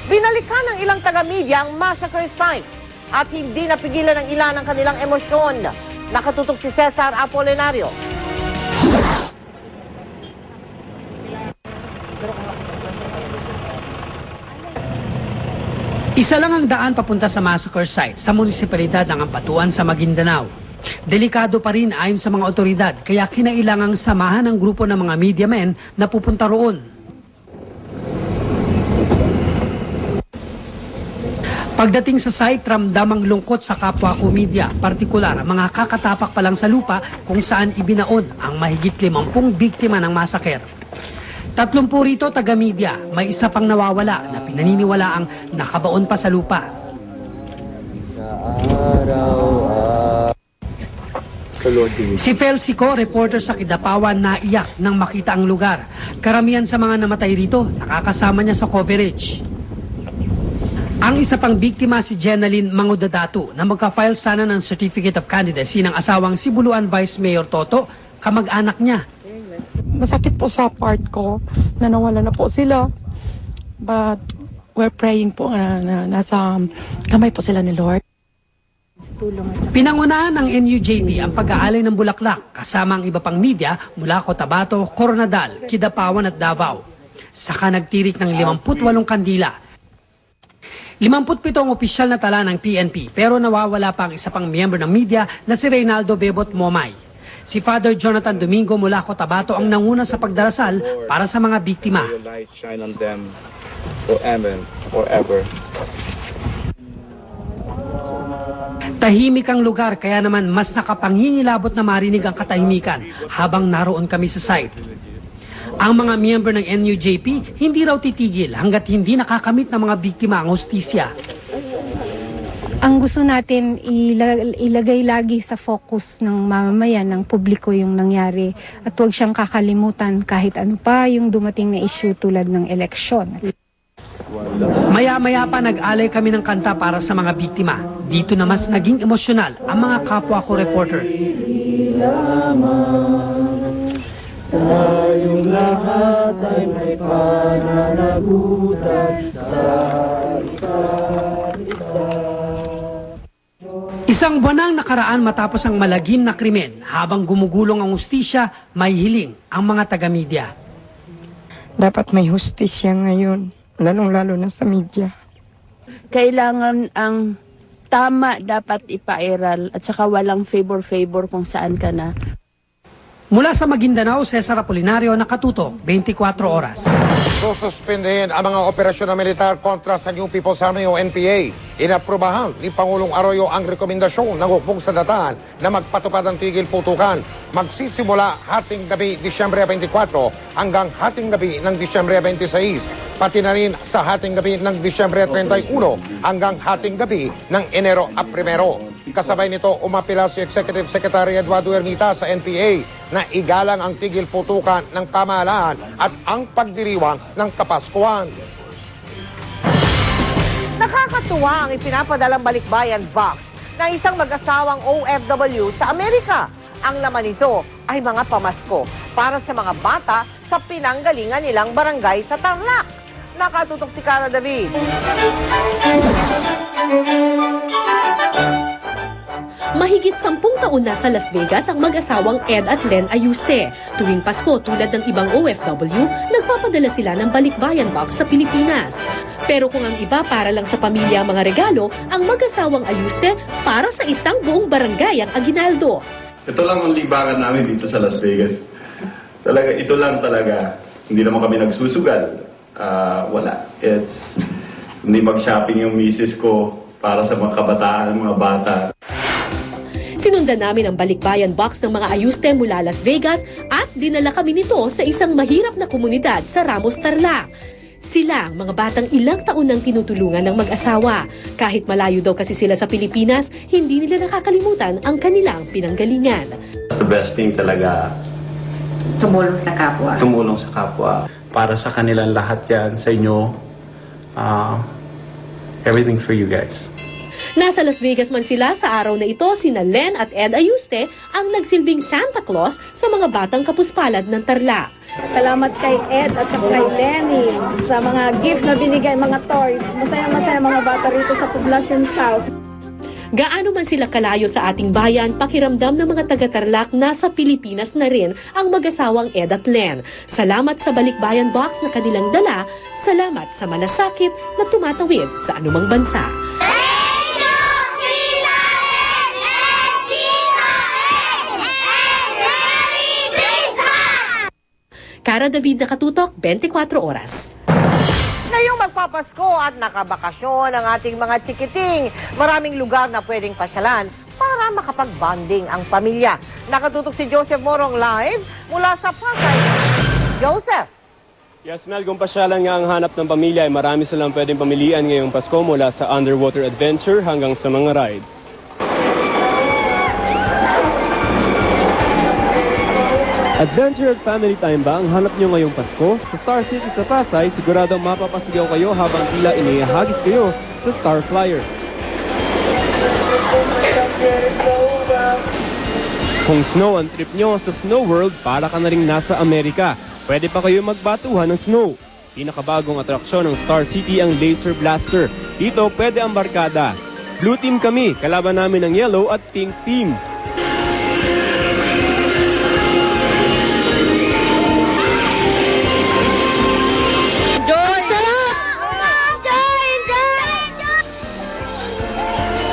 Binalikan ng ilang taga-media ang massacre site. at hindi napigilan ng ilan ang kanilang emosyon. Nakatutok si Cesar Apolinario. Isa lang ang daan papunta sa massacre site sa munisipalidad ng Ampatuan sa Maguindanao. Delikado pa rin ayon sa mga otoridad, kaya kinailangang samahan ng grupo ng mga media men na pupunta roon. Pagdating sa site, ramdam ang lungkot sa kapwa ko media, partikular ang mga kakatapak pa lang sa lupa kung saan ibinaon ang mahigit 50 biktima ng massacre. 30 rito taga-media, may isa pang nawawala na pinaniniwalaang nakabaon pa sa lupa. Si Felsico, reporter sa Kidapawan, naiyak nang makita ang lugar. Karamihan sa mga namatay rito, nakakasama niya sa coverage. Ang isa pang biktima si Jenaline Mangudadato na magka-file sana ng Certificate of Candidacy ng asawang si Buluan Vice Mayor Toto, kamag-anak niya. Masakit po sa part ko na nawala na po sila. But we're praying po na nasa kamay po sila ni Lord. Pinangunahan ng NUJP ang pag-aalay ng bulaklak kasama ang iba pang media mula Cotabato, Coronadal, Kidapawan at Davao. Saka nagtirik ng 58 kandila. 57 ang opisyal na tala ng PNP pero nawawala pa ang isa pang miyembro ng media na si Reynaldo Bebot Momay. Si Father Jonathan Domingo mula Cotabato ang nanguna sa pagdarasal para sa mga biktima. Tahimik ang lugar kaya naman mas nakapanghingilabot na marinig ang katahimikan habang naroon kami sa site. Ang mga miyembro ng NUJP hindi raw titigil hanggat hindi nakakamit ng mga biktima ang hustisya. Ang gusto natin ilagay lagi sa focus ng mamamayan, ng publiko yung nangyari at huwag siyang kakalimutan kahit ano pa yung dumating na issue tulad ng eleksyon. Maya-maya pa nag-alay kami ng kanta para sa mga biktima. Dito na mas naging emosyonal ang mga kapwa ko reporter. Tayong lahat ay may pananagutan sa isa't isa. Isang buwanang nakaraan matapos ang malagim na krimen, habang gumugulong ang hustisya, may hiling ang mga taga-media. Dapat may hustisya ngayon, lalong-lalo na sa media. Kailangan ang tama dapat ipairal at saka walang favor-favor kung saan ka na. Mula sa Maguindanao, Cesar Apolinario, nakatutok 24 oras. Sususpindihin ang mga operasyon ng militar kontra sa New People's Army o NPA. Inaprubahan ni Pangulong Arroyo ang rekomendasyon ng Hukbong Sandataan na magpatupad ng tigil putukan. Magsisimula hating gabi Disyembre 24 hanggang hating gabi ng Disyembre 26. Pati na rin sa hating gabi ng Disyembre 31 hanggang hating gabi ng Enero 1. Kasabay nito, umapila si Executive Secretary Eduardo Ermita sa NPA na igalang ang tigil putukan ng pamahalaan at ang pagdiriwang ng Kapaskuhan. Nakakatuwa ang ipinapadalang balikbayan box ng isang mag-asawang OFW sa Amerika. Ang laman nito ay mga pamasko para sa mga bata sa pinanggalingan nilang barangay sa Tarlac. Nakatutok si Cara David. Mahigit 10 taon na sa Las Vegas ang mag-asawang Ed at Len Ayuste. Tuwing Pasko, tulad ng ibang OFW, nagpapadala sila ng balikbayan box sa Pilipinas. Pero kung ang iba para lang sa pamilya ang mga regalo, ang mag-asawang Ayuste para sa isang buong barangay ang aginaldo. Ito lang ang libangan namin dito sa Las Vegas. Talaga, ito lang talaga. Hindi naman kami nagsusugal. Wala. Hindi mag-shopping yung misis ko para sa mga kabataan, mga bata. Sinundan namin ang balikbayan box ng mga Ayuste mula Las Vegas at dinala kami nito sa isang mahirap na komunidad sa Ramos, Tarlac. Sila ang mga batang ilang taon nang tinutulungan ng mag-asawa. Kahit malayo daw kasi sila sa Pilipinas, hindi nila nakakalimutan ang kanilang pinanggalingan. The best thing talaga, tumulong sa kapwa. Tumulong sa kapwa. Para sa kanilang lahat yan, sa inyo, everything for you guys. Nasa Las Vegas man sila sa araw na ito, sina Len at Ed Ayuste ang nagsilbing Santa Claus sa mga batang kapuspalad ng Tarlac. Salamat kay Ed at kay Lenny sa mga gift na binigay, mga toys. Masaya-masaya mga bata rito sa Poblacion South. Gaano man sila kalayo sa ating bayan, pakiramdam ng mga taga-Tarlac nasa Pilipinas na rin ang mag-asawang Ed at Len. Salamat sa Balikbayan Box na kanilang dala, salamat sa malasakit na tumatawid sa anumang bansa. Cara David, Nakatutok, 24 Oras. Ngayong magpapasko at nakabakasyon ang ating mga chikiting, maraming lugar na pwedeng pasyalan para makapag-bonding ang pamilya. Nakatutok si Joseph Morong live mula sa Pasay. Joseph! Yes, Mel, kung pasyalan nga ang hanap ng pamilya ay marami silang pwedeng pamilian ngayong Pasko mula sa underwater adventure hanggang sa mga rides. Adventure at family time ba ang hanap nyo ngayong Pasko? Sa Star City sa Pasay, siguradong mapapasigaw kayo habang tila inihahagis kayo sa Star Flyer. Kung snow ang trip nyo sa Snow World, para ka na rin nasa Amerika. Pwede pa kayo magbatuhan ng snow. Pinakabagong atraksyon ng Star City ang Laser Blaster. Dito pwede ang barkada. Blue team kami, kalaban namin ang yellow at pink team.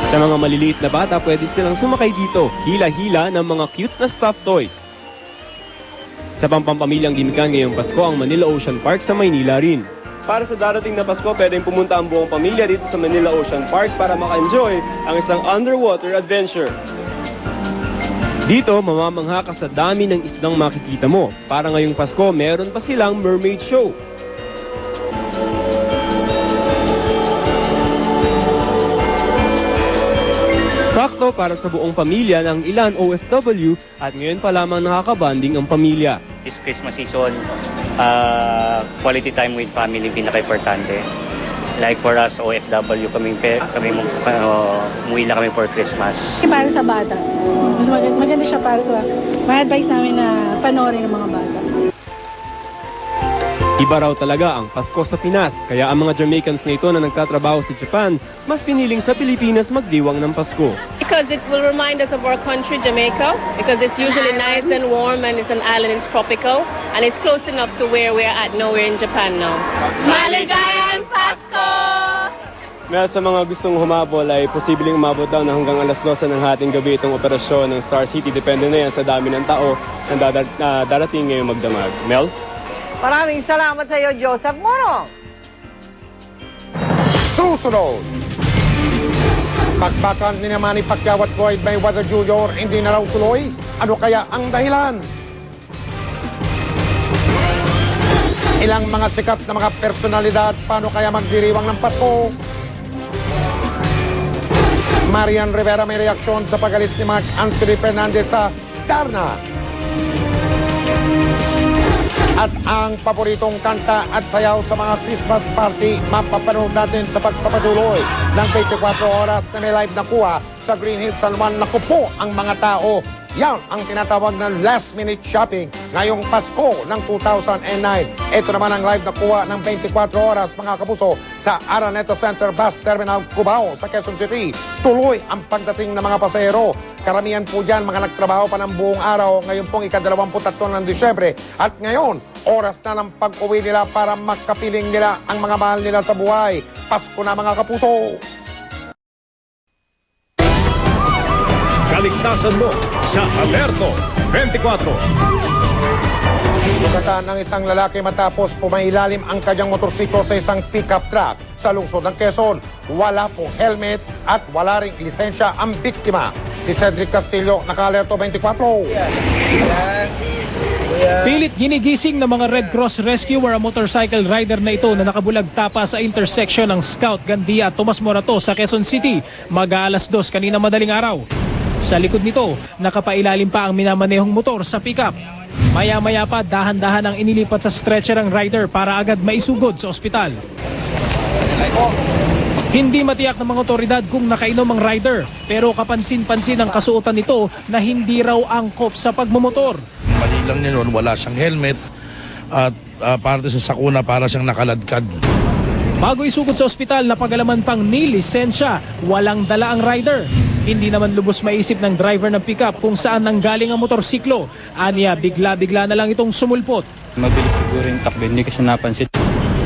Sa mga maliliit na bata, pwede silang sumakay dito, hila-hila ng mga cute na stuffed toys. Sa pampamilyang gimikan ngayong Pasko ang Manila Ocean Park sa Maynila rin. Para sa darating na Pasko, pwedeng pumunta ang buong pamilya dito sa Manila Ocean Park para maka-enjoy ang isang underwater adventure. Dito, mamamangha ka sa dami ng isdang makikita mo. Para ngayong Pasko, meron pa silang mermaid show. Sakto para sa buong pamilya ng ilan OFW at ngayon pa lamang nakakabanding ang pamilya. This Christmas season, quality time with family pinaka-importante. Like for us, OFW, umuwi na kami for Christmas. Para sa bata. Mas maganda siya para sa ma-advise namin na panoorin ng mga bata. Iba raw talaga ang Pasko sa Pinas, kaya ang mga Jamaicans na ito na nagtatrabaho sa Japan, mas piniling sa Pilipinas magdiwang ng Pasko. Because it will remind us of our country, Jamaica, because it's usually nice and warm and it's an island, it's tropical, and it's close enough to where we're at now, we're in Japan now. Maligayang Pasko! Mel, sa mga gustong humabol ay posibleng umabot daw na hanggang alas 12 ng hating gabi itong operasyon ng Star City. Depende na yan sa dami ng tao na darating ngayong magdamag. Mel? Maraming salamat sa iyo, Joseph Morong. Susunod. Bakbakan ni Manny Pacquiao at Floyd Mayweather Jr. hindi na raw tuloy. Ano kaya ang dahilan? Ilang mga sikat na mga personalidad, paano kaya magdiriwang ng Pasko? Marian Rivera may reaksyon sa pag-alis ni Mark Anthony Fernandez sa Darna. At ang paboritong kanta at sayaw sa mga Christmas party, mapapanood natin sa pagpapatuloy ng 24 oras na may live na kuha sa Green Hills San Juan. Naku po ang mga tao. Yan ang tinatawag na last minute shopping ngayong Pasko ng 2009. Ito naman ang live na kuha ng 24 oras mga kapuso sa Araneta Center Bus Terminal Cubao sa Quezon City. Tuloy ang pagdating ng mga pasahero. Karamihan po dyan mga nagtrabaho pa ng buong araw ngayon pong ika-23 ng Disyembre. At ngayon, oras na ng pag-uwi nila para makapiling nila ang mga mahal nila sa buhay. Pasko na mga kapuso! Kaligtasan mo sa Alerto 24. Sugatan ng isang lalaki matapos pumailalim ang kanyang motorsiklo sa isang pickup truck sa lungsod ng Quezon. Wala pong helmet at wala ring lisensya ang biktima. Si Cedric Castillo, naka-Alerto 24. Pilit ginigising ng mga Red Cross Rescuer ang motorcycle rider na ito na nakabulag tapa sa intersection ng Scout Gandia at Tomas Morato sa Quezon City mag-aalas 2 kanina madaling araw. Sa likod nito, nakapailalim pa ang minamanehong motor sa pickup. Maya-maya pa, dahan-dahan ang inilipat sa stretcher ang rider para agad maisugod sa ospital. Hindi matiyak ng mga otoridad kung nakainom ang rider, pero kapansin-pansin ang kasuotan nito na hindi raw angkop sa pagmamotor. Mali lang niya noon, wala siyang helmet at parte sa sakuna para siyang nakaladkad. Bago isugod sa ospital, napagalaman pang ni lisensya, walang dala ang rider. Hindi naman lubos maisip ng driver ng pickup kung saan nanggaling ang motorsiklo. Aniya, bigla-bigla na lang itong sumulpot. Mabilis siguro yung takbo, hindi ko siya napansin.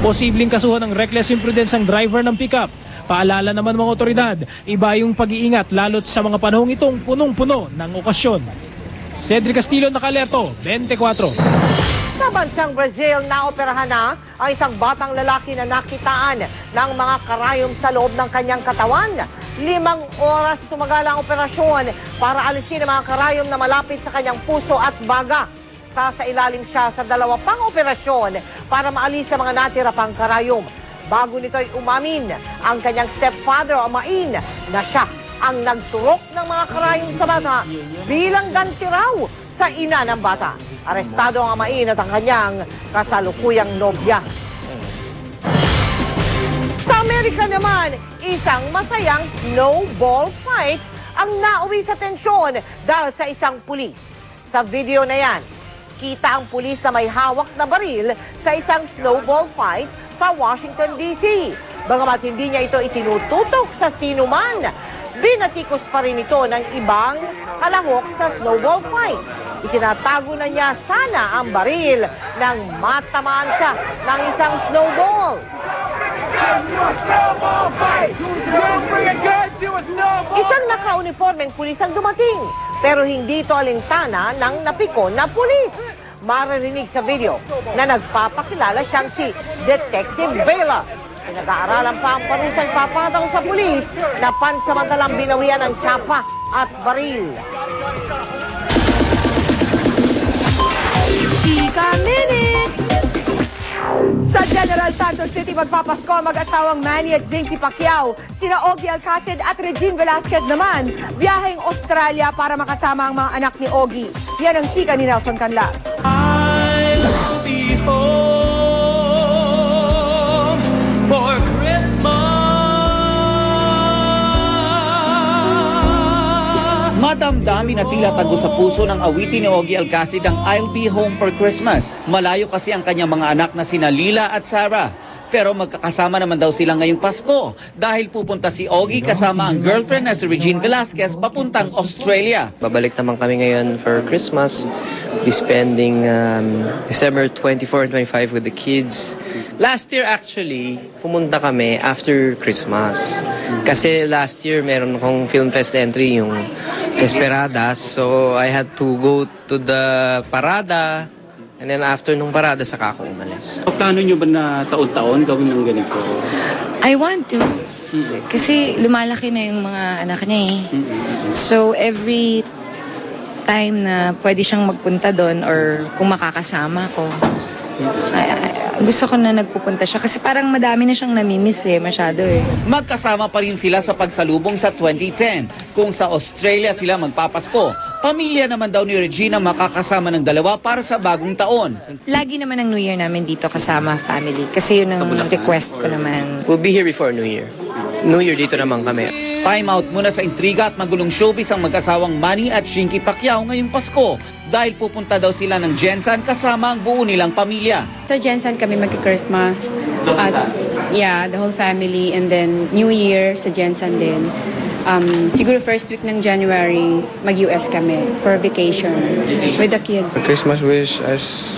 Posibleng kasuhan ng reckless imprudence ang driver ng pickup. Paalala naman mga otoridad, iba yung pag-iingat lalo't sa mga panahong itong punong-puno ng okasyon. Cedric Castillo, Nakalerto, 24. Sa bansang Brazil, naoperahan na ang isang batang lalaki na nakitaan ng mga karayom sa loob ng kanyang katawan. 5 oras tumagal ang operasyon para alisin ang mga karayom na malapit sa kanyang puso at baga. Sasailalim siya sa 2 pang operasyon para maalis ang mga natira pang karayom. Bago nito'y umamin ang kanyang stepfather o amain na siya ang nagturok ng mga karayom sa bata bilang ganti raw sa ina ng bata. Arestado ang amain at ang kanyang kasalukuyang nobya. Sa Amerika naman, isang masayang snowball fight ang nauwi sa tensyon dahil sa isang pulis. Sa video na yan, kita ang pulis na may hawak na baril sa isang snowball fight sa Washington, D.C. Bagamat hindi niya ito itinututok sa sinuman, binatikos pa rin ito ng ibang kalahok sa snowball fight. Itinatago na niya sana ang baril nang matamaan siya ng isang snowball. Isang naka-uniformeng pulis ang dumating, pero hindi ito alintana ng napikon na pulis. Maririnig sa video na nagpapakilala siyang si Detective Vela. Pinag-aaralan pa ang parusang papataw sa pulis na pansamantalang binawian ng tsapa at baril. Chika Minute! Sa General Santos City, magpapasko ang mag-asawang Manny at Jinky Pacquiao. Sina Ogie Alcacid at Regine Velasquez naman, biyaheng Australia para makasama ang mga anak ni Ogie. Yan ang chika ni Nelson Canlas. I'll be home for Christmas. Madamdamin na tila tago sa puso ng awitin ni Ogie Alcacid ang I'll Be Home for Christmas. Malayo kasi ang kanyang mga anak na sina Lila at Sarah. Pero magkakasama naman daw sila ngayong Pasko dahil pupunta si Ogie kasama ang girlfriend na si Regine Velasquez papuntang Australia. Babalik naman kami ngayon for Christmas. Be spending December 24 and 25 with the kids. Last year actually, pumunta kami after Christmas. Kasi last year meron akong Film Fest entry, yung Esperadas. So I had to go to the parada. And then after nung parada, saka ako umalis. Plano nyo ba na taon-taon gawin ng ganito? I want to. Kasi lumalaki na yung mga anak niya eh. So every time na pwede siyang magpunta doon or kung makakasama ko, gusto ko na nagpupunta siya kasi parang madami na siyang namimiss eh, masyado eh. Magkasama pa rin sila sa pagsalubong sa 2010 kung sa Australia sila magpapasko. Pamilya naman daw ni Regina makakasama ng dalawa para sa bagong taon. Lagi naman ang New Year namin dito kasama family kasi yun ang request ko naman. We'll be here before New Year. New Year dito naman kami. Time out muna sa intriga at magulong showbiz ang mag-asawang Manny at Jinky Pacquiao ngayong Pasko dahil pupunta daw sila ng Jensan kasama ang buo nilang pamilya. Sa Jensan kami magki-Christmas. Yeah, the whole family, and then New Year sa Jensan din. Siguro first week ng January, mag-US kami for vacation with the kids. Christmas wish as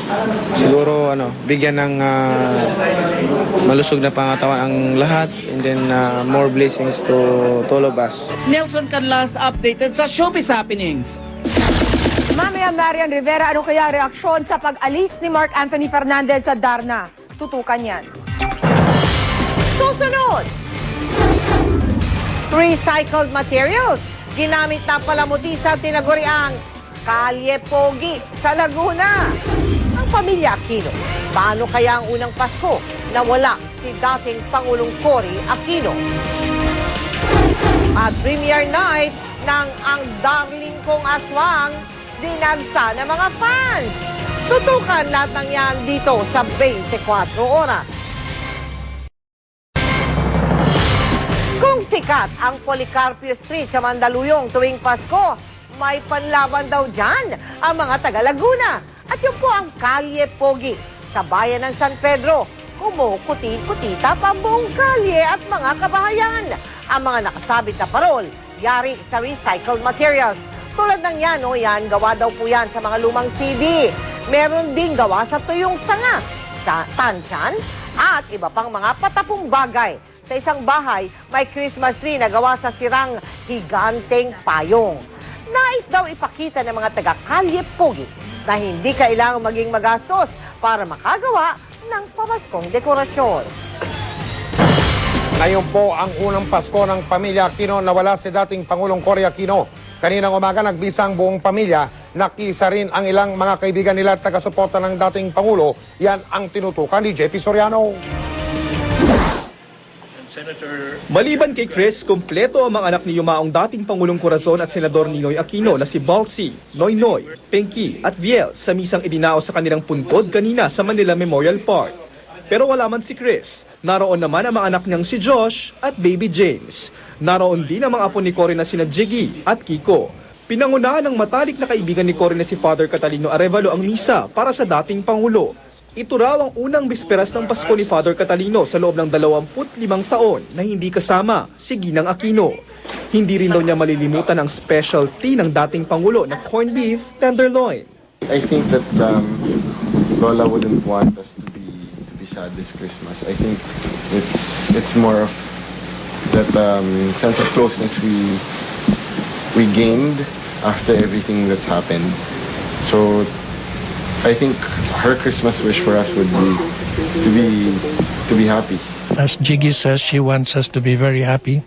siguro bigyan ng malusog na pangatawan ang lahat, and then more blessings to all of us. Nelson Canlas updated sa Showbiz Happenings. Mamaya Marian Rivera, ano kaya reaksyon sa pag-alis ni Mark Anthony Fernandez sa Darna? Tutukan yan. Susunod! Recycled materials. Ginamit na palamuti sa tinaguriang Kalye Pogi sa Laguna. Ang pamilya Aquino, paano kaya ang unang Pasko na wala si dating Pangulong Cory Aquino? At premiere night ng Ang Darling Kong Aswang, dinagsa ng mga fans. Tutukan lahat ng yan dito sa 24 oras. Kung sikat ang Policarpio Street sa Mandaluyong tuwing Pasko, may panlaban daw dyan ang mga taga-Laguna. At yun po ang Kalye Pogi sa bayan ng San Pedro. Kumukuti-kutita pa buong kalye at mga kabahayan. Ang mga nakasabit na parol, yari sa recycled materials. Tulad ng yan, yan, gawa daw po yan sa mga lumang CD. Meron ding gawa sa tuyong sanga, tansyan, at iba pang mga patapong bagay. Sa isang bahay, may Christmas tree na gawa sa sirang higanteng payong. Nais daw ipakita ng mga taga-Kalye Pogi na hindi kailangang maging magastos para makagawa ng pamaskong dekorasyon. Ngayon po ang unang Pasko ng pamilya Aquino na wala si dating Pangulong Cory Aquino. Kaninang umaga nagbisa ang buong pamilya, nakisa rin ang ilang mga kaibigan nila at taga-suporta ng dating Pangulo. Yan ang tinutukan ni JP Soriano. Maliban kay Chris, kumpleto ang mga anak ni Yumaong dating Pangulong Corazon at Senador Ninoy Aquino na si Balsi, Noynoy, Pinky at Viel sa misang idinao sa kanilang puntod kanina sa Manila Memorial Park. Pero wala man si Chris, naroon naman ang mga anak niyang si Josh at baby James. Naroon din ang mga apo ni Cory na sina Jiggy at Kiko. Pinangunahan ng matalik na kaibigan ni Cory na si Father Catalino Arevalo ang misa para sa dating Pangulo. Ito raw ang unang bisperas ng Pasko ni Father Catalino sa loob ng 25 taon na hindi kasama si Ginang Aquino. Hindi rin daw niya malilimutan ang specialty ng dating Pangulo na corned beef tenderloin. I think that Lola wouldn't want us to be sad this Christmas. I think it's more of that sense of closeness we gained after everything that's happened. So I think her Christmas wish for us would be to be happy. As Jiggy says, she wants us to be very happy,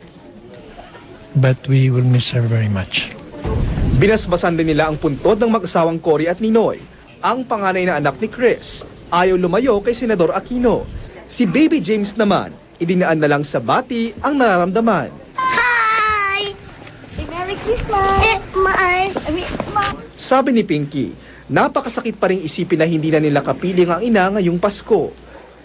but we will miss her very much. Binasbasan din nila ang puntod ng mag-asawang Cory at Ninoy, ang panganay na anak ni Chris. Ayaw lumayo kay Senador Aquino. Si baby James naman, idinaan na lang sa bati ang nararamdaman. Hi! Merry Christmas! Sabi ni Pinky, napakasakit pa ring isipin na hindi na nila kapiling ang ina ngayong Pasko.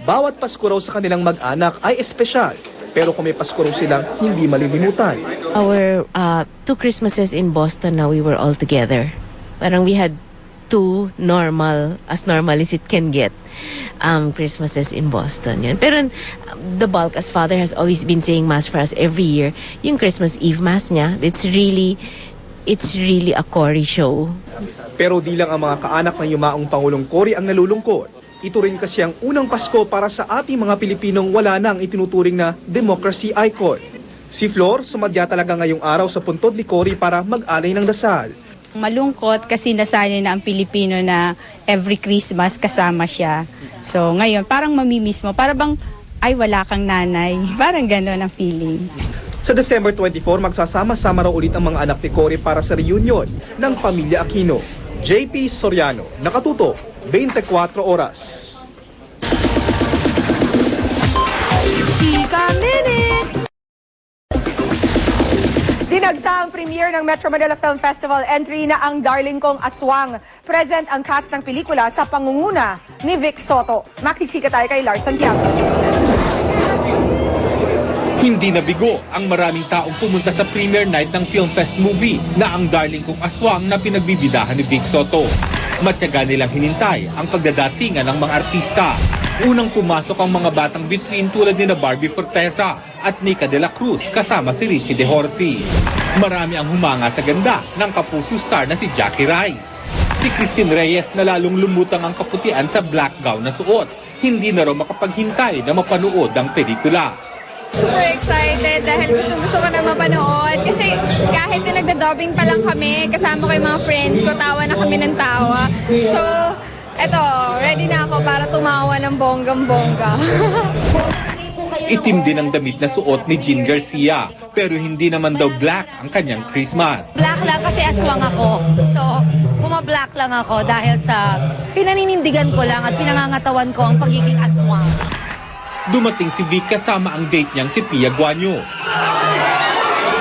Bawat Pasko raw sa kanilang mag-anak ay espesyal, pero kung may Pasko raw silang hindi malilimutan. Our 2 Christmases in Boston now, we were all together. Parang we had 2 normal as it can get Christmases in Boston. Yun. Pero the bulk, as Father has always been saying Mass for us every year, yung Christmas Eve Mass niya, it's really a Cory show. Pero di lang ang mga kaanak ng Yumaong Pangulong Cory ang nalulungkot. Ito rin kasi ang unang Pasko para sa ating mga Pilipinong wala nang itinuturing na democracy icon. Si Flor sumadya talaga ngayong araw sa puntod ni Cory para mag-alay ng dasal. Malungkot kasi nasanay na ang Pilipino na every Christmas kasama siya. So ngayon, parang mamimiss mo. Para bang, ay wala kang nanay. Parang gano'n ang feeling. Sa December 24, magsasama-sama raw ulit ang mga anak ni Cory para sa reunion ng Pamilya Aquino. JP Soriano, nakatuto, 24 oras. Chika Minute! Dinagsa ang premiere ng Metro Manila Film Festival entry na Ang Darling Kong Aswang. Present ang cast ng pelikula sa pangunguna ni Vic Soto. Makichika tayo kay Lars Santiago. Hindi nabigo ang maraming taong pumunta sa premiere night ng Film Fest movie na Ang Darling Kong Aswang na pinagbibidahan ni Vic Soto. Matyaga nilang hinintay ang pagdadatingan ng mga artista. Unang pumasok ang mga batang bituin tulad ni Barbie Forteza at Nika de la Cruz kasama si Richie De Horsi. Marami ang humanga sa ganda ng kapuso star na si Jackie Rice. Si Christine Reyes na lalong lumutang ang kaputian sa black gown na suot. Hindi na raw makapaghintay na mapanood ang pelikula. Super excited dahil gusto ko na mapanood kasi kahit na nagda-dubbing pa lang kami, kasama ko yung mga friends ko, tawa na kami ng tawa. So, eto, ready na ako para tumawa ng bonggang-bongga. Itim din ang damit na suot ni Jean Garcia, pero hindi naman daw black ang kanyang Christmas. Black lang kasi aswang ako. So, buma-black lang ako dahil sa pinaninindigan ko lang at pinangangatawan ko ang pagiging aswang. Dumating si Vic kasama ang date niyang si Pia Guanyo.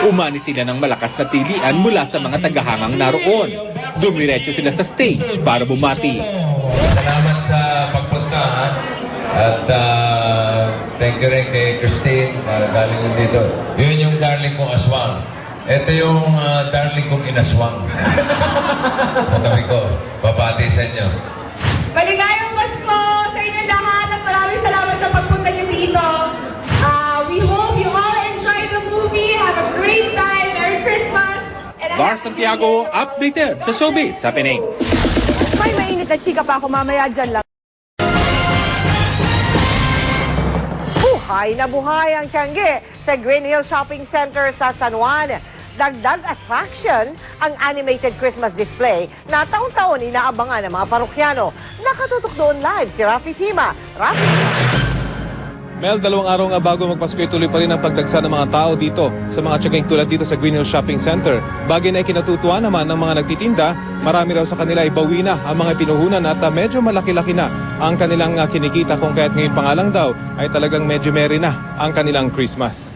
Umani sila ng malakas na tilian mula sa mga tagahangang naroon. Dumiretso sila sa stage para bumati. Salamat sa pagpunta at thank you rin kay Christine galing dito. Yun yung darling kong aswang. Ito yung darling kong inaswang. Sabi ko, babati sa inyo. Maligayang Pasko sa inyo lahat at maraming salamat sa pagpunta niyo dito. We hope you all enjoy the movie. Have a great time. Merry Christmas! Dar Santiago, updated sa Showbiz Happening. May mainit na chika pa ako mamaya dyan lang. Buhay na buhay ang Tiangge sa Green Hill Shopping Center sa San Juan. Dagdag attraction ang animated Christmas display na taon-taon inaabangan ng mga parokyano. Nakatutok doon live si Rafi Tima. Rafi! Mel, 2 araw nga bago magpasko, tuloy pa rin ang pagdagsa ng mga tao dito sa mga tiyageng tulad dito sa Green Hill Shopping Center. Bagay na ikinatutuwa naman ng mga nagtitinda, marami raw sa kanila ay bawi na ang mga pinuhunan at medyo malaki-laki na ang kanilang kinikita, kung kaya't ngayon pa nga lang daw ay talagang medyo merry na ang kanilang Christmas.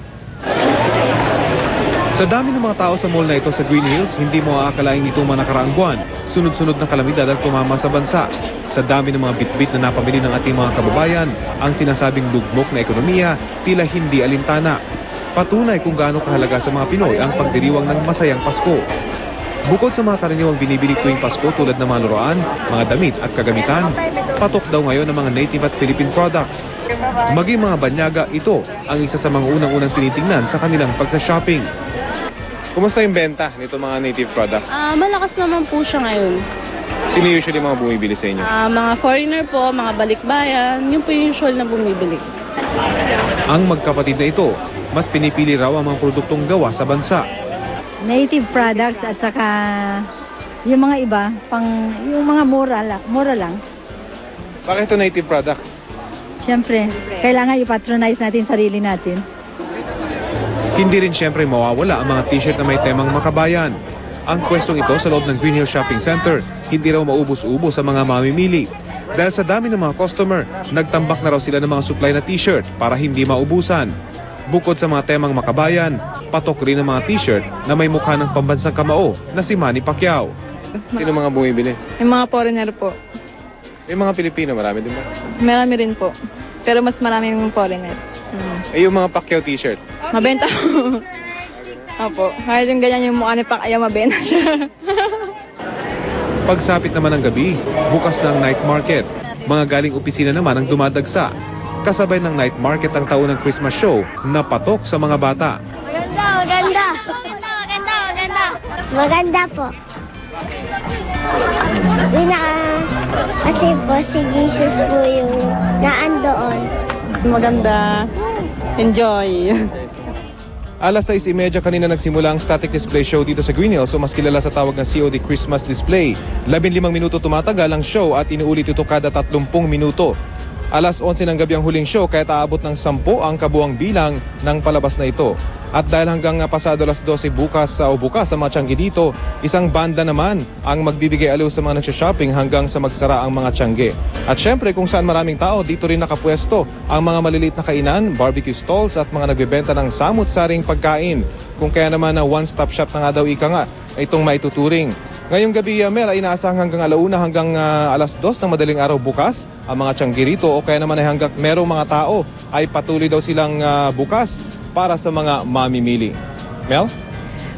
Sa dami ng mga tao sa mall na ito sa Green Hills, hindi mo aakalain nitong mga nakaraang buwan. Sunod-sunod na kalamidad ang tumama sa bansa. Sa dami ng mga bitbit na napamili ng ating mga kababayan, ang sinasabing lugmok na ekonomiya tila hindi alintana. Patunay kung gaano kahalaga sa mga Pinoy ang pagdiriwang ng masayang Pasko. Bukod sa mga karaniwang binibili tuwing Pasko tulad ng mga laruan, mga damit at kagamitan, patok daw ngayon ng mga native at Philippine products. Maging mga banyaga, ito ang isa sa mga unang-unang tinitingnan sa kanilang pagsa-shopping. Kumusta yung benta nito mga native products? Malakas naman po siya ngayon. Sino usually mga bumibili sa inyo? Mga foreigner po, mga balikbayan, yun po yung usual na bumibili. Ang magkapatid na ito, mas pinipili raw ang mga produktong gawa sa bansa. Native products at saka yung mga iba, yung mga mura lang. Bakit ito native products? Siyempre, kailangan i-patronize natin sarili natin. Hindi rin siyempre mawawala ang mga t-shirt na may temang makabayan. Ang pwestong ito sa loob ng Green Hill Shopping Center, hindi raw maubos-ubos sa mga mamimili. Dahil sa dami ng mga customer, nagtambak na raw sila ng mga supply na t-shirt para hindi maubusan. Bukod sa mga temang makabayan, patok rin ang mga t-shirt na may mukha ng pambansang kamao na si Manny Pacquiao. Sino mga bumibili? Yung mga foreigner po. Yung mga Pilipino, marami din ba? Marami rin po. Pero mas marami yung foreigner. Yung mga Pacquiao t-shirt? Mabenta po. Opo. Kahit yung ganyan yung mukha ni Pacquiao, mabenta siya. Pagsapit naman ng gabi, bukas na ang night market. Mga galing opisina naman ang dumadagsa. Kasabay ng night market ang taon ng Christmas show na patok sa mga bata. Maganda. Maganda po. Kasi po si Jesus po yung naandoon. Maganda. Enjoy. Alas 6:30 kanina nagsimula ang static display show dito sa Green Hills, o mas kilala sa tawag na COD Christmas Display. 15 minuto tumatagal ang show at inuulit ito kada 30 minuto. Alas 11 ng gabi ang huling show, kaya aabot ng 10 ang kabuang bilang ng palabas na ito. At dahil hanggang pasado alas 12 bukas ang mga tiyangge dito, isang banda naman ang magbibigay aliw sa mga nagsha-shopping hanggang sa magsara ang mga tiyangge. At syempre kung saan maraming tao, dito rin nakapwesto ang mga maliliit na kainan, barbecue stalls at mga nagbebenta ng samut-saring pagkain. Kung kaya naman na one-stop shop na nga daw ika nga itong maituturing. Ngayong gabi, Mel, ay inaasahang hanggang alauna hanggang alas 2 ng madaling araw bukas ang mga tiyangge rito, o kaya naman ay hanggang merong mga tao ay patuloy daw silang bukas para sa mga mamimili. Mel?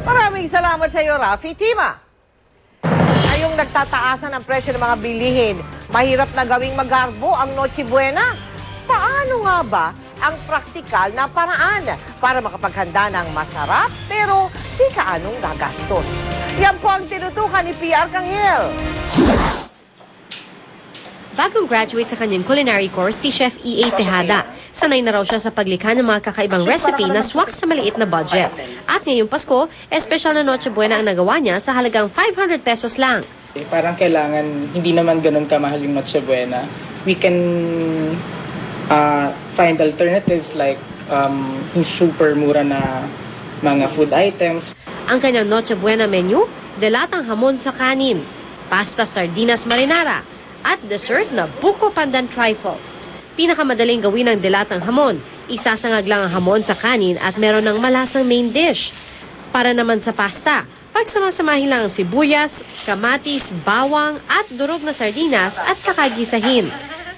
Maraming salamat sa iyo, Rafi Tima. Ngayong nagtataasan ang presyo ng mga bilihin, mahirap na gawing magarbo ang Noche Buena. Paano nga ba ang praktikal na paraan para makapaghanda ng masarap pero di kaanong gagastos? Yan po ang tinutukan ni PR Kanghel. Bagong graduate sa kanyang culinary course si Chef E.A. Tejada. Sanay na raw siya sa paglikha ng mga kakaibang recipe na swak sa maliit na budget. At ngayong Pasko, espesyal na Noche Buena ang nagawa niya sa halagang 500 pesos lang. Parang kailangan, hindi naman ganun kamahal yung Noche Buena. We can find alternatives like yung super mura na mga food items. Ang kanyang Noche Buena menu, delatang hamon sa kanin, pasta sardinas marinara, at dessert na buko pandan trifle. Pinakamadaling gawin ng delatang hamon, isasangag lang ang hamon sa kanin at meron ng malasang main dish. Para naman sa pasta, pagsamasamahin lang ang sibuyas, kamatis, bawang at durog na sardinas at saka gisahin.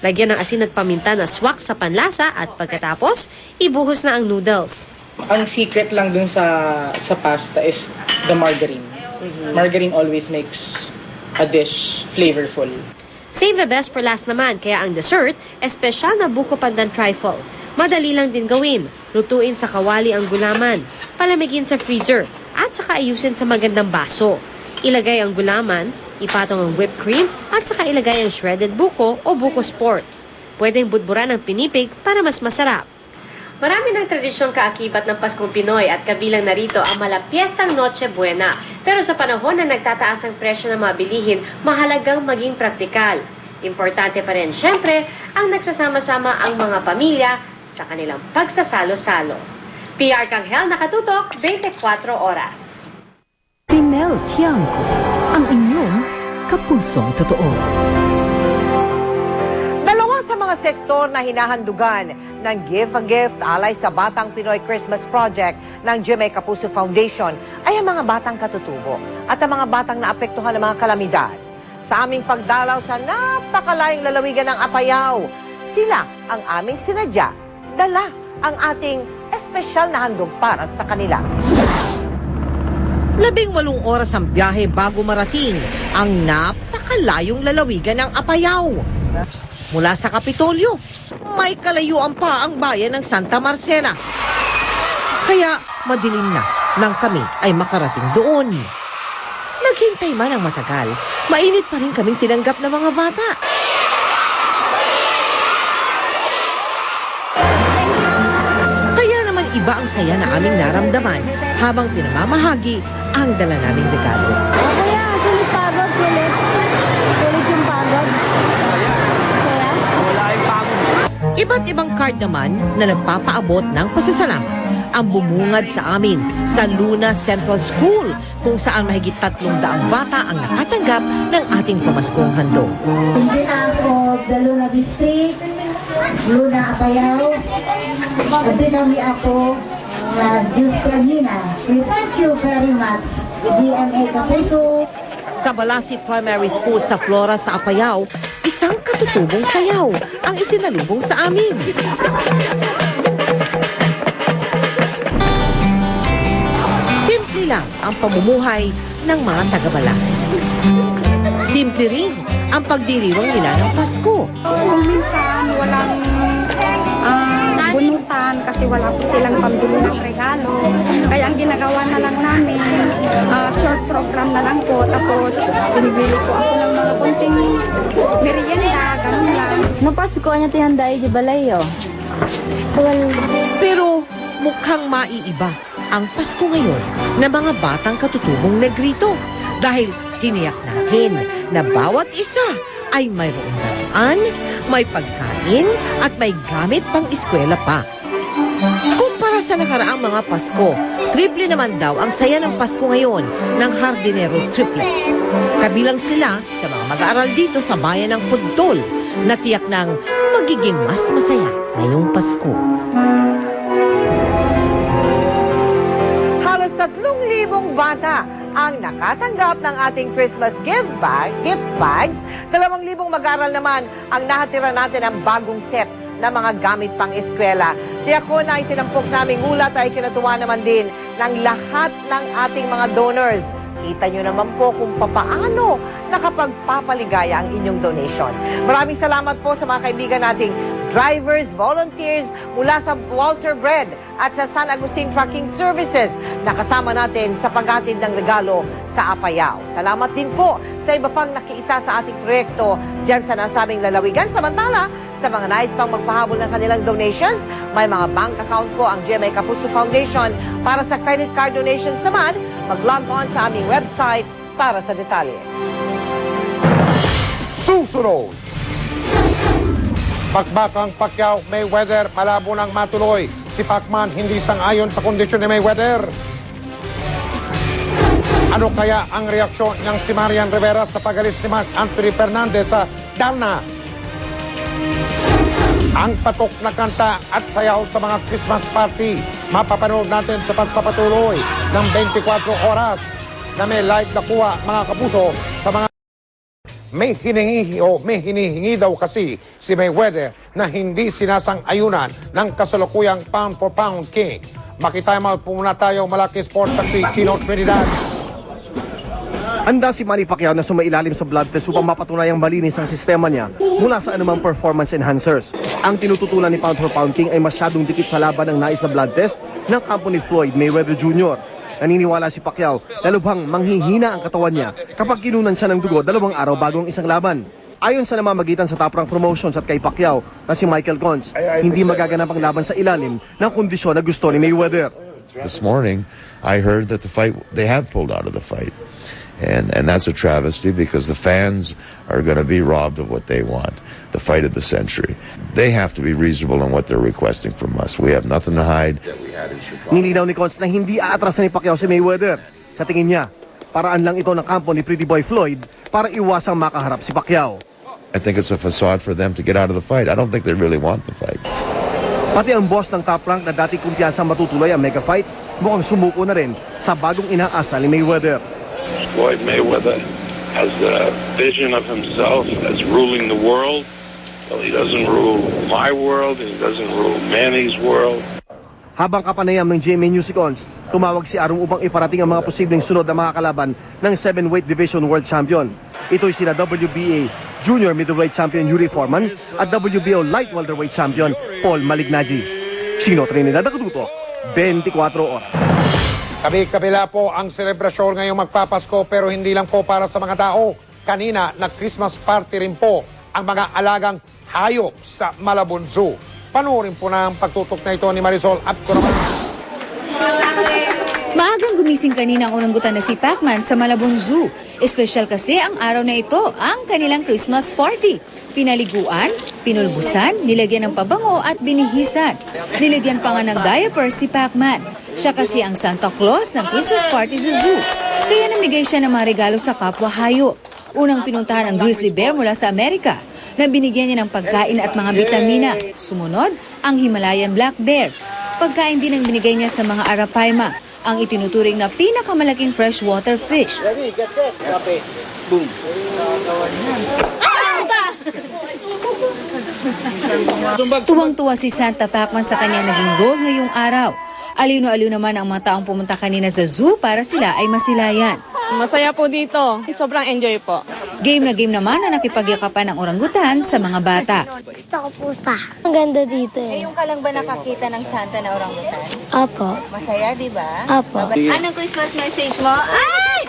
Lagyan ng asin at paminta na swak sa panlasa at pagkatapos, ibuhos na ang noodles. Ang secret lang dun sa pasta is the margarine. Margarine always makes a dish flavorful. Save the best for last naman, kaya ang dessert, espesyal na buko pandan trifle. Madali lang din gawin. Lutuin sa kawali ang gulaman, palamigin sa freezer, at saka ayusin sa magandang baso. Ilagay ang gulaman, ipatong ang whipped cream at saka ilagay ang shredded buko o buko sport. Pwedeng budburan ng pinipig para mas masarap. Marami ng tradisyong kaakibat ng Paskong Pinoy at kabilang narito ang malapiestang Noche Buena. Pero sa panahon na nagtataas ang presyo ng mga bilihin, mahalagang maging praktikal. Importante pa rin, syempre, ang nagsasama-sama ang mga pamilya sa kanilang pagsasalo-salo. PR Kanghel, nakatutok, 24 oras. Si Mel Tiangco, ang inyong kapusong totoo. Dalawa sa mga sektor na hinahandugan ng Give a Gift alay sa Batang Pinoy Christmas Project ng GMA Kapuso Foundation ay ang mga batang katutubo at ang mga batang naapektuhan ng mga kalamidad. Sa aming pagdalaw sa napakalayong lalawigan ng Apayao, sila ang aming sinadya, dala ang ating espesyal na handog para sa kanila. 18 oras ang biyahe bago marating ang napakalayong lalawigan ng Apayao. Mula sa Kapitolyo, may kalayuan pa ang bayan ng Santa Marcela. Kaya madilim na nang kami ay makarating doon. Naghintay man ang matagal, mainit pa rin kaming tinanggap ng mga bata. Kaya naman iba ang saya na aming naramdaman habang pinamamahagi ang dala naming regalo. Kaya, sulit pagod, sulit. Sulit yung pagod. Iba't ibang card naman na nagpapaabot ng pasasalamat ang bumungad sa amin sa Luna Central School kung saan mahigit 300 bata ang nakatanggap ng ating pamaskong handog. On behalf of the Luna District, Luna Apayao, at kami ako, Diyos Kanina. We thank you very much, GMA Kapuso. Sa Balasi Primary School sa Flora sa Apayao, isang katutubong sayaw ang isinalubong sa amin. Simple lang ang pamumuhay ng mga taga-Balasi. Simple rin ang pagdiriwang nila ng Pasko. Kung minsan walang bunutan kasi wala po silang pambili ng regalo. Kaya ang ginagawa na lang namin, short program na lang po. Tapos binibili po ako ng mga kunting merienda, ganun lang. No Pasko niya tihanday di balayo. Pero mukhang maiiba ang Pasko ngayon na mga batang katutubong Negrito dahil tiniyak natin na bawat isa ay mayroong laruan, may pagkain at may gamit pang eskwela pa. Kumpara sa nakaraang mga Pasko, triple naman daw ang saya ng Pasko ngayon ng Hardinero Triplets. Kabilang sila sa mga mag-aaral dito sa bayan ng Pudtol na tiyak ng magiging mas masaya ngayong Pasko. Halos 3,000 bata ang nakatanggap ng ating Christmas gift bags. 2,000 mag-aaral naman ang nahatira natin ang bagong set na mga gamit pang eskwela. Tiyak ko na itinampok naming ulat ay kinatuwa naman din ng lahat ng ating mga donors. Kita nyo naman po kung papaano nakapagpapaligaya ang inyong donation. Maraming salamat po sa mga kaibigan nating drivers, volunteers mula sa Walter Bread at sa San Agustin Trucking Services na kasama natin sa paghatid ng regalo sa Apayao. Salamat din po sa iba pang nakiisa sa ating proyekto dyan sa nasabing lalawigan. Samantala, sa mga nais pang magpahabol ng kanilang donations, may mga bank account po ang GMA Kapuso Foundation. Para sa credit card donations naman, mag-log on sa aming website para sa detalye. Susunod! Bakbakang Pacquiao, Mayweather, malabo nang matuloy. Si Pacman hindi sang-ayon sa kondisyon ni Mayweather. Ano kaya ang reaksyon ng si Marian Rivera sa pagalis ni Mark Anthony Fernandez sa Darna? Ang patok na kanta at sayaw sa mga Christmas party, mapapanood natin sa pagpapatuloy ng 24 oras na may live na kuha mga kapuso sa mga may hinihingi daw kasi si Mayweather na hindi sinasang-ayunan ng kasalukuyang pound for pound king. Makitime out po muna tayo malaki sports sa Chino Trinidad. Handa si Manny Pacquiao na sumailalim sa blood test upang mapatunayang malinis ang sistema niya mula sa anumang performance enhancers. Ang tinututulan ni pound for pound king ay masyadong dikit sa laban ng nais na blood test ng kampo ni Floyd Mayweather Jr. Naniniwala si Pacquiao na lubhang manghihina ang katawan niya kapag kinunan siya ng dugo 2 araw bago ang isang laban. Ayon sa namamagitan sa Top Rank Promotions at kay Pacquiao na si Michael Cons, hindi magaganap ang laban sa ilalim ng kondisyon na gusto ni Mayweather. This morning, I heard that they have pulled out of the fight. And that's a travesty because the fans are going to be robbed of what they want, the fight of the century. They have to be reasonable in what they're requesting from us. We have nothing to hide. Nilinaw ni Cons na hindi aatrasan ni Pacquiao si Mayweather. Sa tingin niya, paraan lang ito ng kampo ni Pretty Boy Floyd para iwasang makaharap si Pacquiao. I think it's a facade for them to get out of the fight. I don't think they really want the fight. Pati ang boss ng Top Rank na dating kumpiyansang matutuloy ang mega fight, mukhang sumuko na rin sa bagong inaasal ni Mayweather. Floyd Mayweather has a vision of himself as ruling the world. Well, he doesn't rule my world, and he doesn't rule Manny's world. Habang kapanayam ng GMA News si Cons, tumawag si Arong upang iparating ang mga posibleng sunod na mga kalaban ng 7-weight division world champion. Ito'y sina WBA Junior Middleweight Champion Yuri Foreman at WBO Light Welterweight Champion Paul Malignaggi. Chino Trinidad Nakatuto, 24 oras. Kabi-kabila po ang selebrasyon ngayong magpapasko pero hindi lang po para sa mga tao. Kanina, nag-Christmas party rin po ang mga alagang hayop sa Malabon Zoo. Panoorin po na ang pagtutok na ito ni Marisol Abcuraman. Maagang gumising kanina ang oranggutan na si Pacman sa Malabon Zoo. Espesyal kasi ang araw na ito ang kanilang Christmas party. Pinaliguan, pinulbusan, nilagyan ng pabango at binihisan. Nilagyan pa nga ng diaper si Pacman. Siya kasi ang Santa Claus ng Christmas party sa zoo. Kaya namigay siya ng mga regalo sa kapwa hayop. Unang pinuntahan ang grizzly bear mula sa Amerika na binigyan niya ng pagkain at mga bitamina. Sumunod, ang Himalayan black bear. Pagkain din ang binigay niya sa mga Arapaima, ang itinuturing na pinakamalaking freshwater fish. Ready, get set, okay, boom. Tuwang-tuwa si Santa Pacman sa kanyang naging goal ngayong araw. Aliw-aliw naman ang mga taong pumunta kanina sa zoo para sila ay masilayan. Masaya po dito. Sobrang enjoy po. Game na game naman na nakipagyakapan ng orangutan sa mga bata. Gusto ko pusa. Ang ganda dito eh. Ngayon ka lang ba nakakita ng Santa na orangutan? Apo. Masaya, di ba? Apo. Anong Christmas message mo? Ay!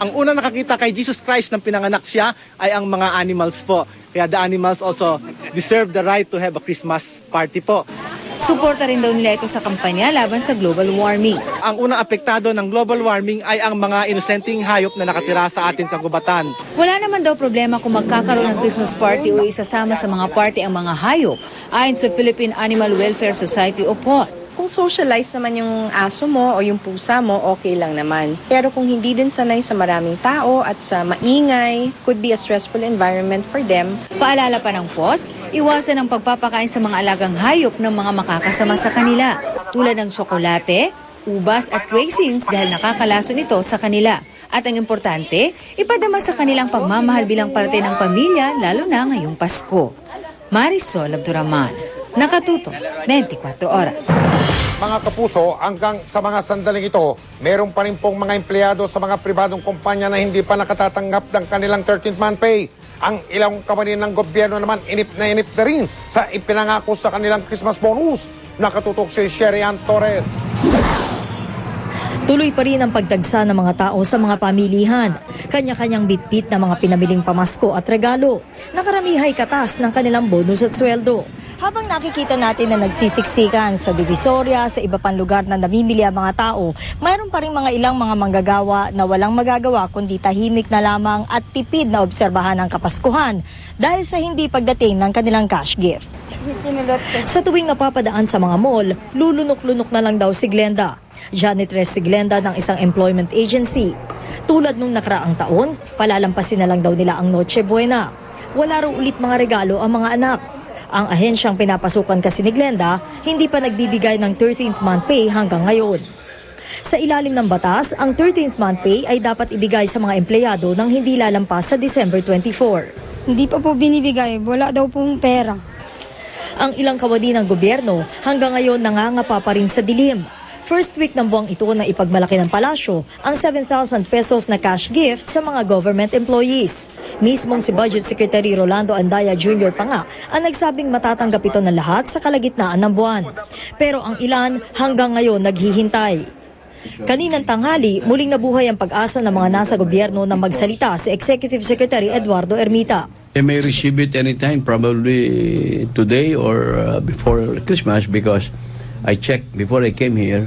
Ang unang nakakita kay Jesus Christ nang pinanganak siya ay ang mga animals po. Kaya the animals also deserve the right to have a Christmas party po. Suporta rin daw nila ito sa kampanya laban sa global warming. Ang unang apektado ng global warming ay ang mga inosenteng hayop na nakatira sa ating kagubatan. Wala naman daw problema kung magkakaroon ng Christmas party o isasama sa mga party ang mga hayop, ayon sa Philippine Animal Welfare Society o PAWS. Kung socialize naman yung aso mo o yung pusa mo, okay lang naman. Pero kung hindi din sanay sa maraming tao at sa maingay, could be a stressful environment for them. Paalala pa ng PAWS, iwasan ang pagpapakain sa mga alagang hayop ng mga makakasama sa kanila, tulad ng tsokolate, ubas at raisins dahil nakakalason ito sa kanila. At ang importante, ipadama sa kanilang pagmamahal bilang parte ng pamilya, lalo na ngayong Pasko. Marisol Abduraman, Nakatuto, 24 oras. Mga kapuso, hanggang sa mga sandaling ito, meron pa rin pong mga empleyado sa mga pribadong kumpanya na hindi pa nakatatanggap ng kanilang 13th month pay. Ang ilang kabanin ng gobyerno naman inip na rin sa ipinangako sa kanilang Christmas bonus. Nakatutok si Sherian Torres. Tuloy pa rin ang pagdagsa ng mga tao sa mga pamilihan. Kanya-kanyang bitbit na mga pinamiling pamasko at regalo. Nakaramihay katas ng kanilang bonus at sweldo. Habang nakikita natin na nagsisiksikan sa Divisoria, sa iba pang lugar na namimili ang mga tao, mayroon pa rin mga ilang mga manggagawa na walang magagawa kundi tahimik na lamang at tipid na obserbahan ang Kapaskuhan dahil sa hindi pagdating ng kanilang cash gift. Sa tuwing napapadaan sa mga mall, lulunok-lunok na lang daw si Glenda. Janitress si Glenda ng isang employment agency. Tulad nung nakaraang taon, palalampasin na lang daw nila ang Noche Buena. Wala raw ulit mga regalo ang mga anak. Ang ahensyang pinapasukan kasi ni Glenda, hindi pa nagbibigay ng 13th month pay hanggang ngayon. Sa ilalim ng batas, ang 13th month pay ay dapat ibigay sa mga empleyado nang hindi lalampas sa December 24. Hindi pa po binibigay, wala daw pong pera. Ang ilang kawani ng gobyerno hanggang ngayon nangangapa pa rin sa dilim. First week ng buwang ito na ipagmalaki ng palasyo ang 7,000 pesos na cash gift sa mga government employees. Mismong si Budget Secretary Rolando Andaya Jr. pa nga ang nagsabing matatanggap ito ng lahat sa kalagitnaan ng buwan. Pero ang ilan hanggang ngayon naghihintay. Kaninang tanghali, muling nabuhay ang pag-asa ng mga nasa gobyerno na magsalita si Executive Secretary Eduardo Ermita. They may receive it anytime, probably today or before Christmas, because I checked before I came here.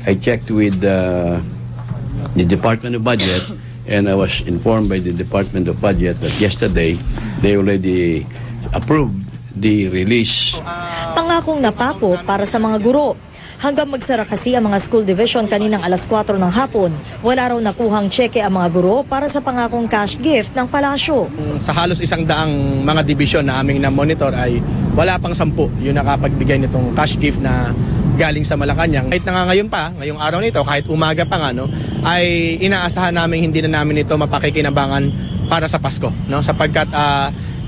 I checked with the Department of Budget, and I was informed by the Department of Budget that yesterday they already approved the release. Pangakong napako para sa mga guro. Hanggang magsara kasi ang mga school division kaninang alas 4 ng hapon, wala raw nakuhang cheque ang mga guro para sa pangakong cash gift ng palasyo. Sa halos 100 mga division na aming na-monitor ay wala pang 10 yung nakapagbigay nitong cash gift na galing sa Malacanang. Kahit na nga ngayon pa, ngayong araw nito, kahit umaga pa nga, no, ay inaasahan namin hindi na namin ito mapakikinabangan para sa Pasko. No? Sapagkat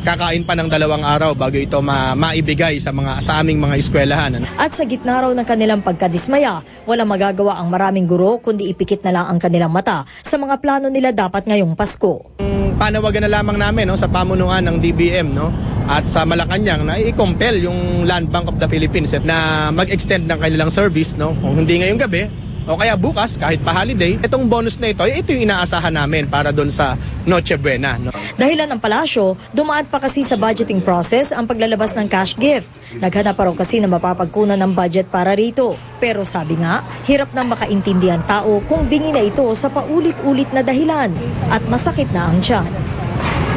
kakain pa ng 2 araw bago ito maibigay sa aming mga eskwelahan. At sa gitna raw ng kanilang pagkadismaya, walang magagawa ang maraming guro kundi ipikit na lang ang kanilang mata sa mga plano nila dapat ngayong Pasko. Panawagan na lamang namin, no, sa pamunuan ng DBM, no, at sa Malacanang na i-compel yung Land Bank of the Philippines na mag-extend ng kanilang service, no, kung hindi ngayong gabi o kaya bukas kahit pa holiday. Itong bonus na ito yung inaasahan namin para doon sa Noche Buena. No? Dahilan ng palasyo, dumaan pa kasi sa budgeting process ang paglalabas ng cash gift. Naghanap pa raw kasi na mapapagkunan ng budget para rito. Pero sabi nga, hirap nang makaintindihan tao kung bingi na ito sa paulit-ulit na dahilan at masakit na ang tiyan.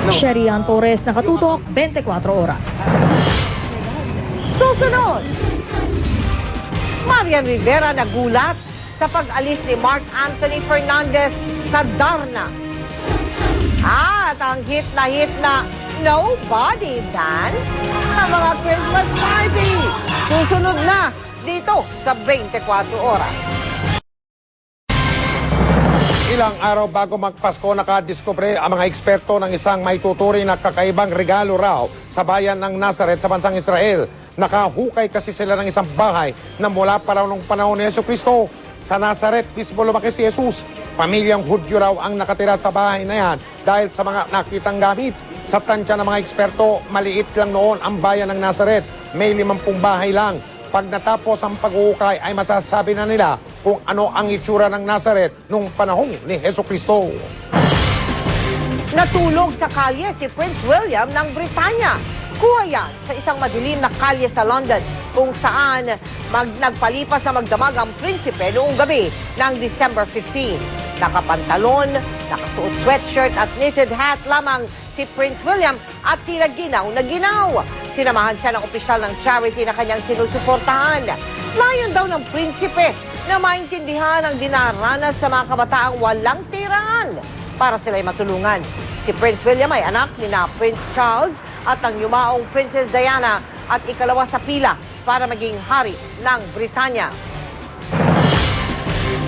Sherian Torres, Nakatutok, 24 Oras. Susunod, Marian Rivera nagulat sa pag-alis ni Mark Anthony Fernandez sa Darna. At ang hit na Nobody Dance sa mga Christmas party. Susunod na dito sa 24 Oras. Ilang araw bago magpasko, nakadiskubre ang mga eksperto ng isang may tuturing na kakaibang regalo raw sa bayan ng Nazareth sa bansang Israel. Nakahukay kasi sila ng isang bahay na mula pa raw nung panahon ni Jesucristo. Sa Nazareth, mismo lumaki si Jesus. Pamilyang Hudyo raw ang nakatira sa bahay na yan dahil sa mga nakitang gamit. Sa tansya ng mga eksperto, maliit lang noon ang bayan ng Nazareth. May 50 bahay lang. Pag natapos ang pag-uukay ay masasabi na nila kung ano ang itsura ng Nazareth nung panahon ni Jesucristo. Natulog sa kalye si Prince William ng Britanya. Kuha yan sa isang madilim na kalye sa London kung saan nagpalipas na magdamag ang prinsipe noong gabi ng December 15. Nakapantalon, nakasuot sweatshirt at knitted hat lamang si Prince William at tila ginaw na ginaw. Sinamahan siya ng opisyal ng charity na kanyang sinusuportahan. Layon daw ng prinsipe na maintindihan ang dinaranas sa mga kabataang walang tirahan para sila'y matulungan. Si Prince William ay anak ni Prince Charles at ang yumaong Princess Diana at ikalawa sa pila para maging hari ng Britanya.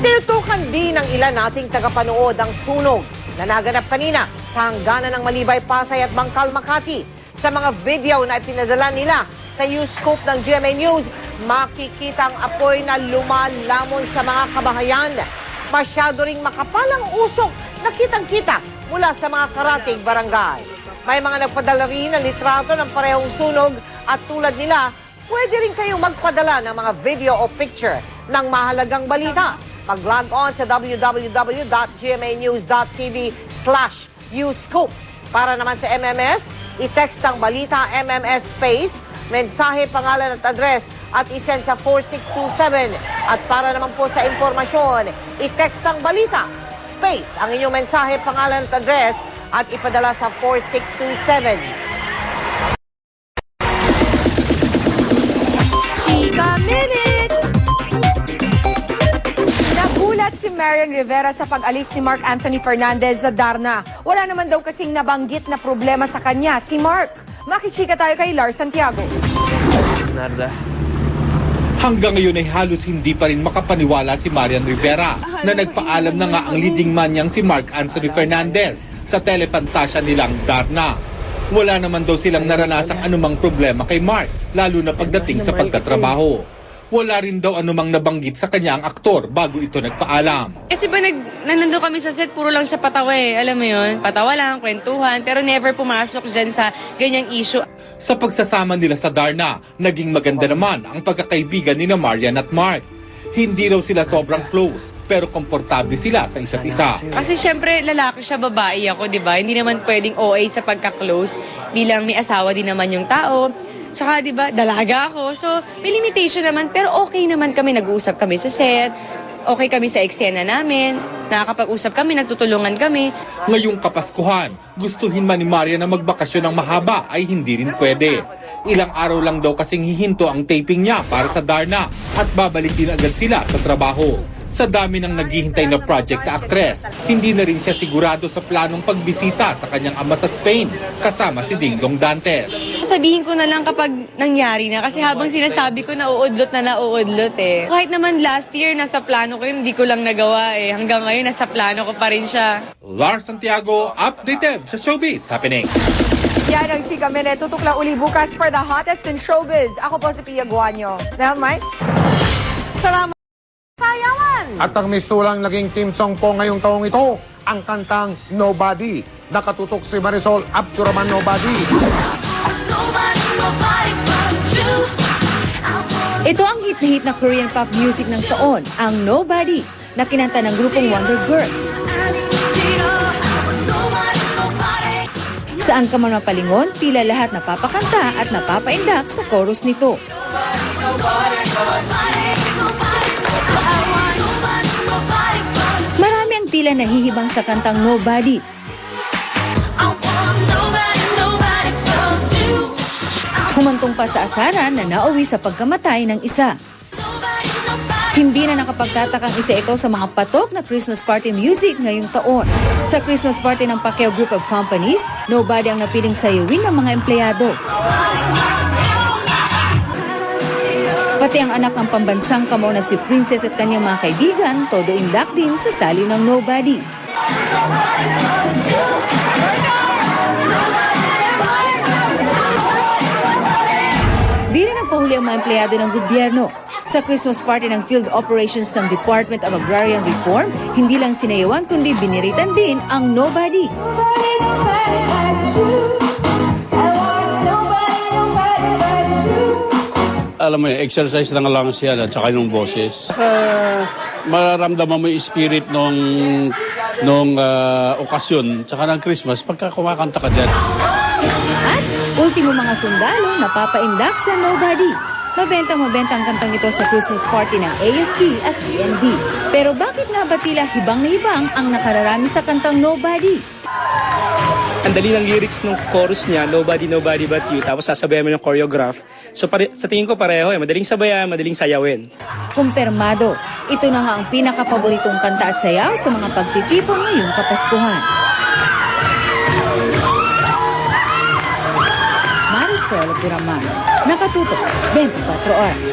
Tinutukan din ng ilan nating tagapanood ang sunog na naganap kanina sa hangganan ng Malibay, Pasay at Bangkal, Makati. Sa mga video na ipinadala nila sa U-Scoop ng GMA News, makikita ang apoy na lumalamon sa mga kabahayan. Masyado ring makapalang usok na kitang-kita mula sa mga karating barangay. May mga nagpadala rin ng litrato ng parehong sunog at tulad nila, pwede rin kayong magpadala ng mga video o picture ng mahalagang balita. Mag-log on sa www.gmanews.tv/uscoop. Para naman sa MMS, i-text ang balita MMS space, mensahe, pangalan at address at isend sa 4627. At para naman po sa impormasyon, i-text ang balita space, ang inyong mensahe, pangalan at address at ipadala sa 4627. Chika Minute! Nagulat si Marian Rivera sa pag-alis ni Mark Anthony Fernandez sa Darna. Wala naman daw kasing nabanggit na problema sa kanya, si Mark. Makichika tayo kay Lars Santiago. Narda. Hanggang ngayon ay halos hindi pa rin makapaniwala si Marian Rivera na nagpaalam na nga ang leading man niyang si Mark Anthony Fernandez sa telefantasya nilang Darna. Wala naman daw silang naranasang anumang problema kay Mark, lalo na pagdating sa pagtatrabaho. Wala rin daw anumang nabanggit sa kanya ang aktor bago ito nagpaalam. Kasi ba nandun kami sa set, puro lang siya patawa eh. Alam mo yun? Patawa lang, kwentuhan, pero never pumasok dyan sa ganyang issue. Sa pagsasama nila sa Darna, naging maganda naman ang pagkakaibigan ni Marian at Mark. Hindi raw sila sobrang close, pero komportable sila sa isa't isa. Kasi syempre, lalaki siya, babae ako, di ba? Hindi naman pwedeng OA sa pagka-close bilang may asawa din naman yung tao. Tsaka, di ba, dalaga ako. So, may limitation naman, pero okay naman kami. Nag-uusap kami sa set, okay kami sa eksena namin, nakakapag-usap kami, nagtutulungan kami. Ngayong Kapaskuhan, gustuhin man ni Maria na magbakasyon ng mahaba ay hindi rin pwede. Ilang araw lang daw kasing hihinto ang taping niya para sa Darna at babalik din agad sila sa trabaho. Sa dami ng naghihintay na project sa aktres, hindi na rin siya sigurado sa planong pagbisita sa kanyang ama sa Spain kasama si Dingdong Dantes. Sabihin ko na lang kapag nangyari na kasi habang sinasabi ko nauudlot na nauudlot eh. Kahit naman last year nasa plano ko yun, hindi ko lang nagawa eh. Hanggang ngayon nasa plano ko pa rin siya. Lars Santiago, updated sa Showbiz Happening. Yan ang Chika Minute. Tutukla uli bukas for the hottest in showbiz. Ako po si Pia Guanyo. Dahil Mike, salamat. Sayawan! At ang mistulang naging team song po ngayong taong ito, ang kantang Nobody. Nakatutok si Marisol Abduraman, Nobody. Ito ang hit na hit na Korean pop music ng taon, ang Nobody, na kinanta ng grupong Wonder Girls. Saan ka man mapalingon, tila lahat napapakanta at napapaindak sa chorus nito. Marami ang tila nahihibang sa kantang Nobody. Humantong pa sa asaran na nauwi sa pagkamatay ng isa. Hindi na nakapagtatakang isa ito sa mga patok na Christmas party music ngayong taon. Sa Christmas party ng Pacquiao Group of Companies, Nobody ang napiling sayawin ng mga empleyado. Pati ang anak ng pambansang kamao na si Princess at kanyang mga kaibigan, todo indak din sa sali ng Nobody. Di rin nagpahuli ang mga empleyado ng gobyerno. Sa Christmas party ng Field Operations ng Department of Agrarian Reform, hindi lang sinayawan kundi biniritan din ang Nobody. Alam mo, exercise ng lungs yan at saka yung boses. Mararamdaman mo yung spirit nung okasyon tsaka ng Christmas pagka kumakanta ka dyan. At ultimo mga sundalo napapaindak sa Nobody. Mabentang kantang ito sa Christmas party ng AFP at PND. Pero bakit nga ba tila hibang na hibang ang nakararami sa kantang Nobody? Ang dali ng lyrics ng chorus niya, Nobody, Nobody But You, tapos sasabayan mo yung choreograph. So sa tingin ko pareho madaling sabayan, madaling sayawin. Kumpirmado, ito na nga ang pinakapaboritong kanta at sayaw sa mga pagtitipon ngayong Kapaskuhan. Marisol Abduraman, nakatutok 24 oras.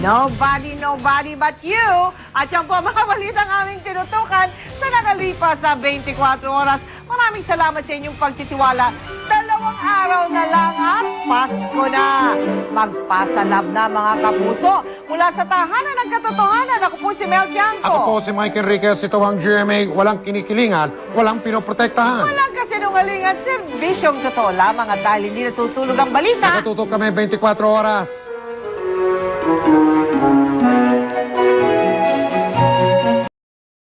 Nobody but you. At yan po mga balitang aming tinutukan sa nakalipas sa 24 oras. Maraming salamat sa inyong pagtitiwala. 2 araw na lang at Pasko na. Magpasanab na mga kapuso. Mula sa tahanan ng katotohanan, ako po si Mel Tiangco. Ako po si Mike Enriquez, ito ang GMA. Walang kinikilingan, walang pinoprotektahan. Walang kasinungalingan, serbisyong totoo lamang at dahil hindi natutulog ang balita. Nakatutok kami 24 oras.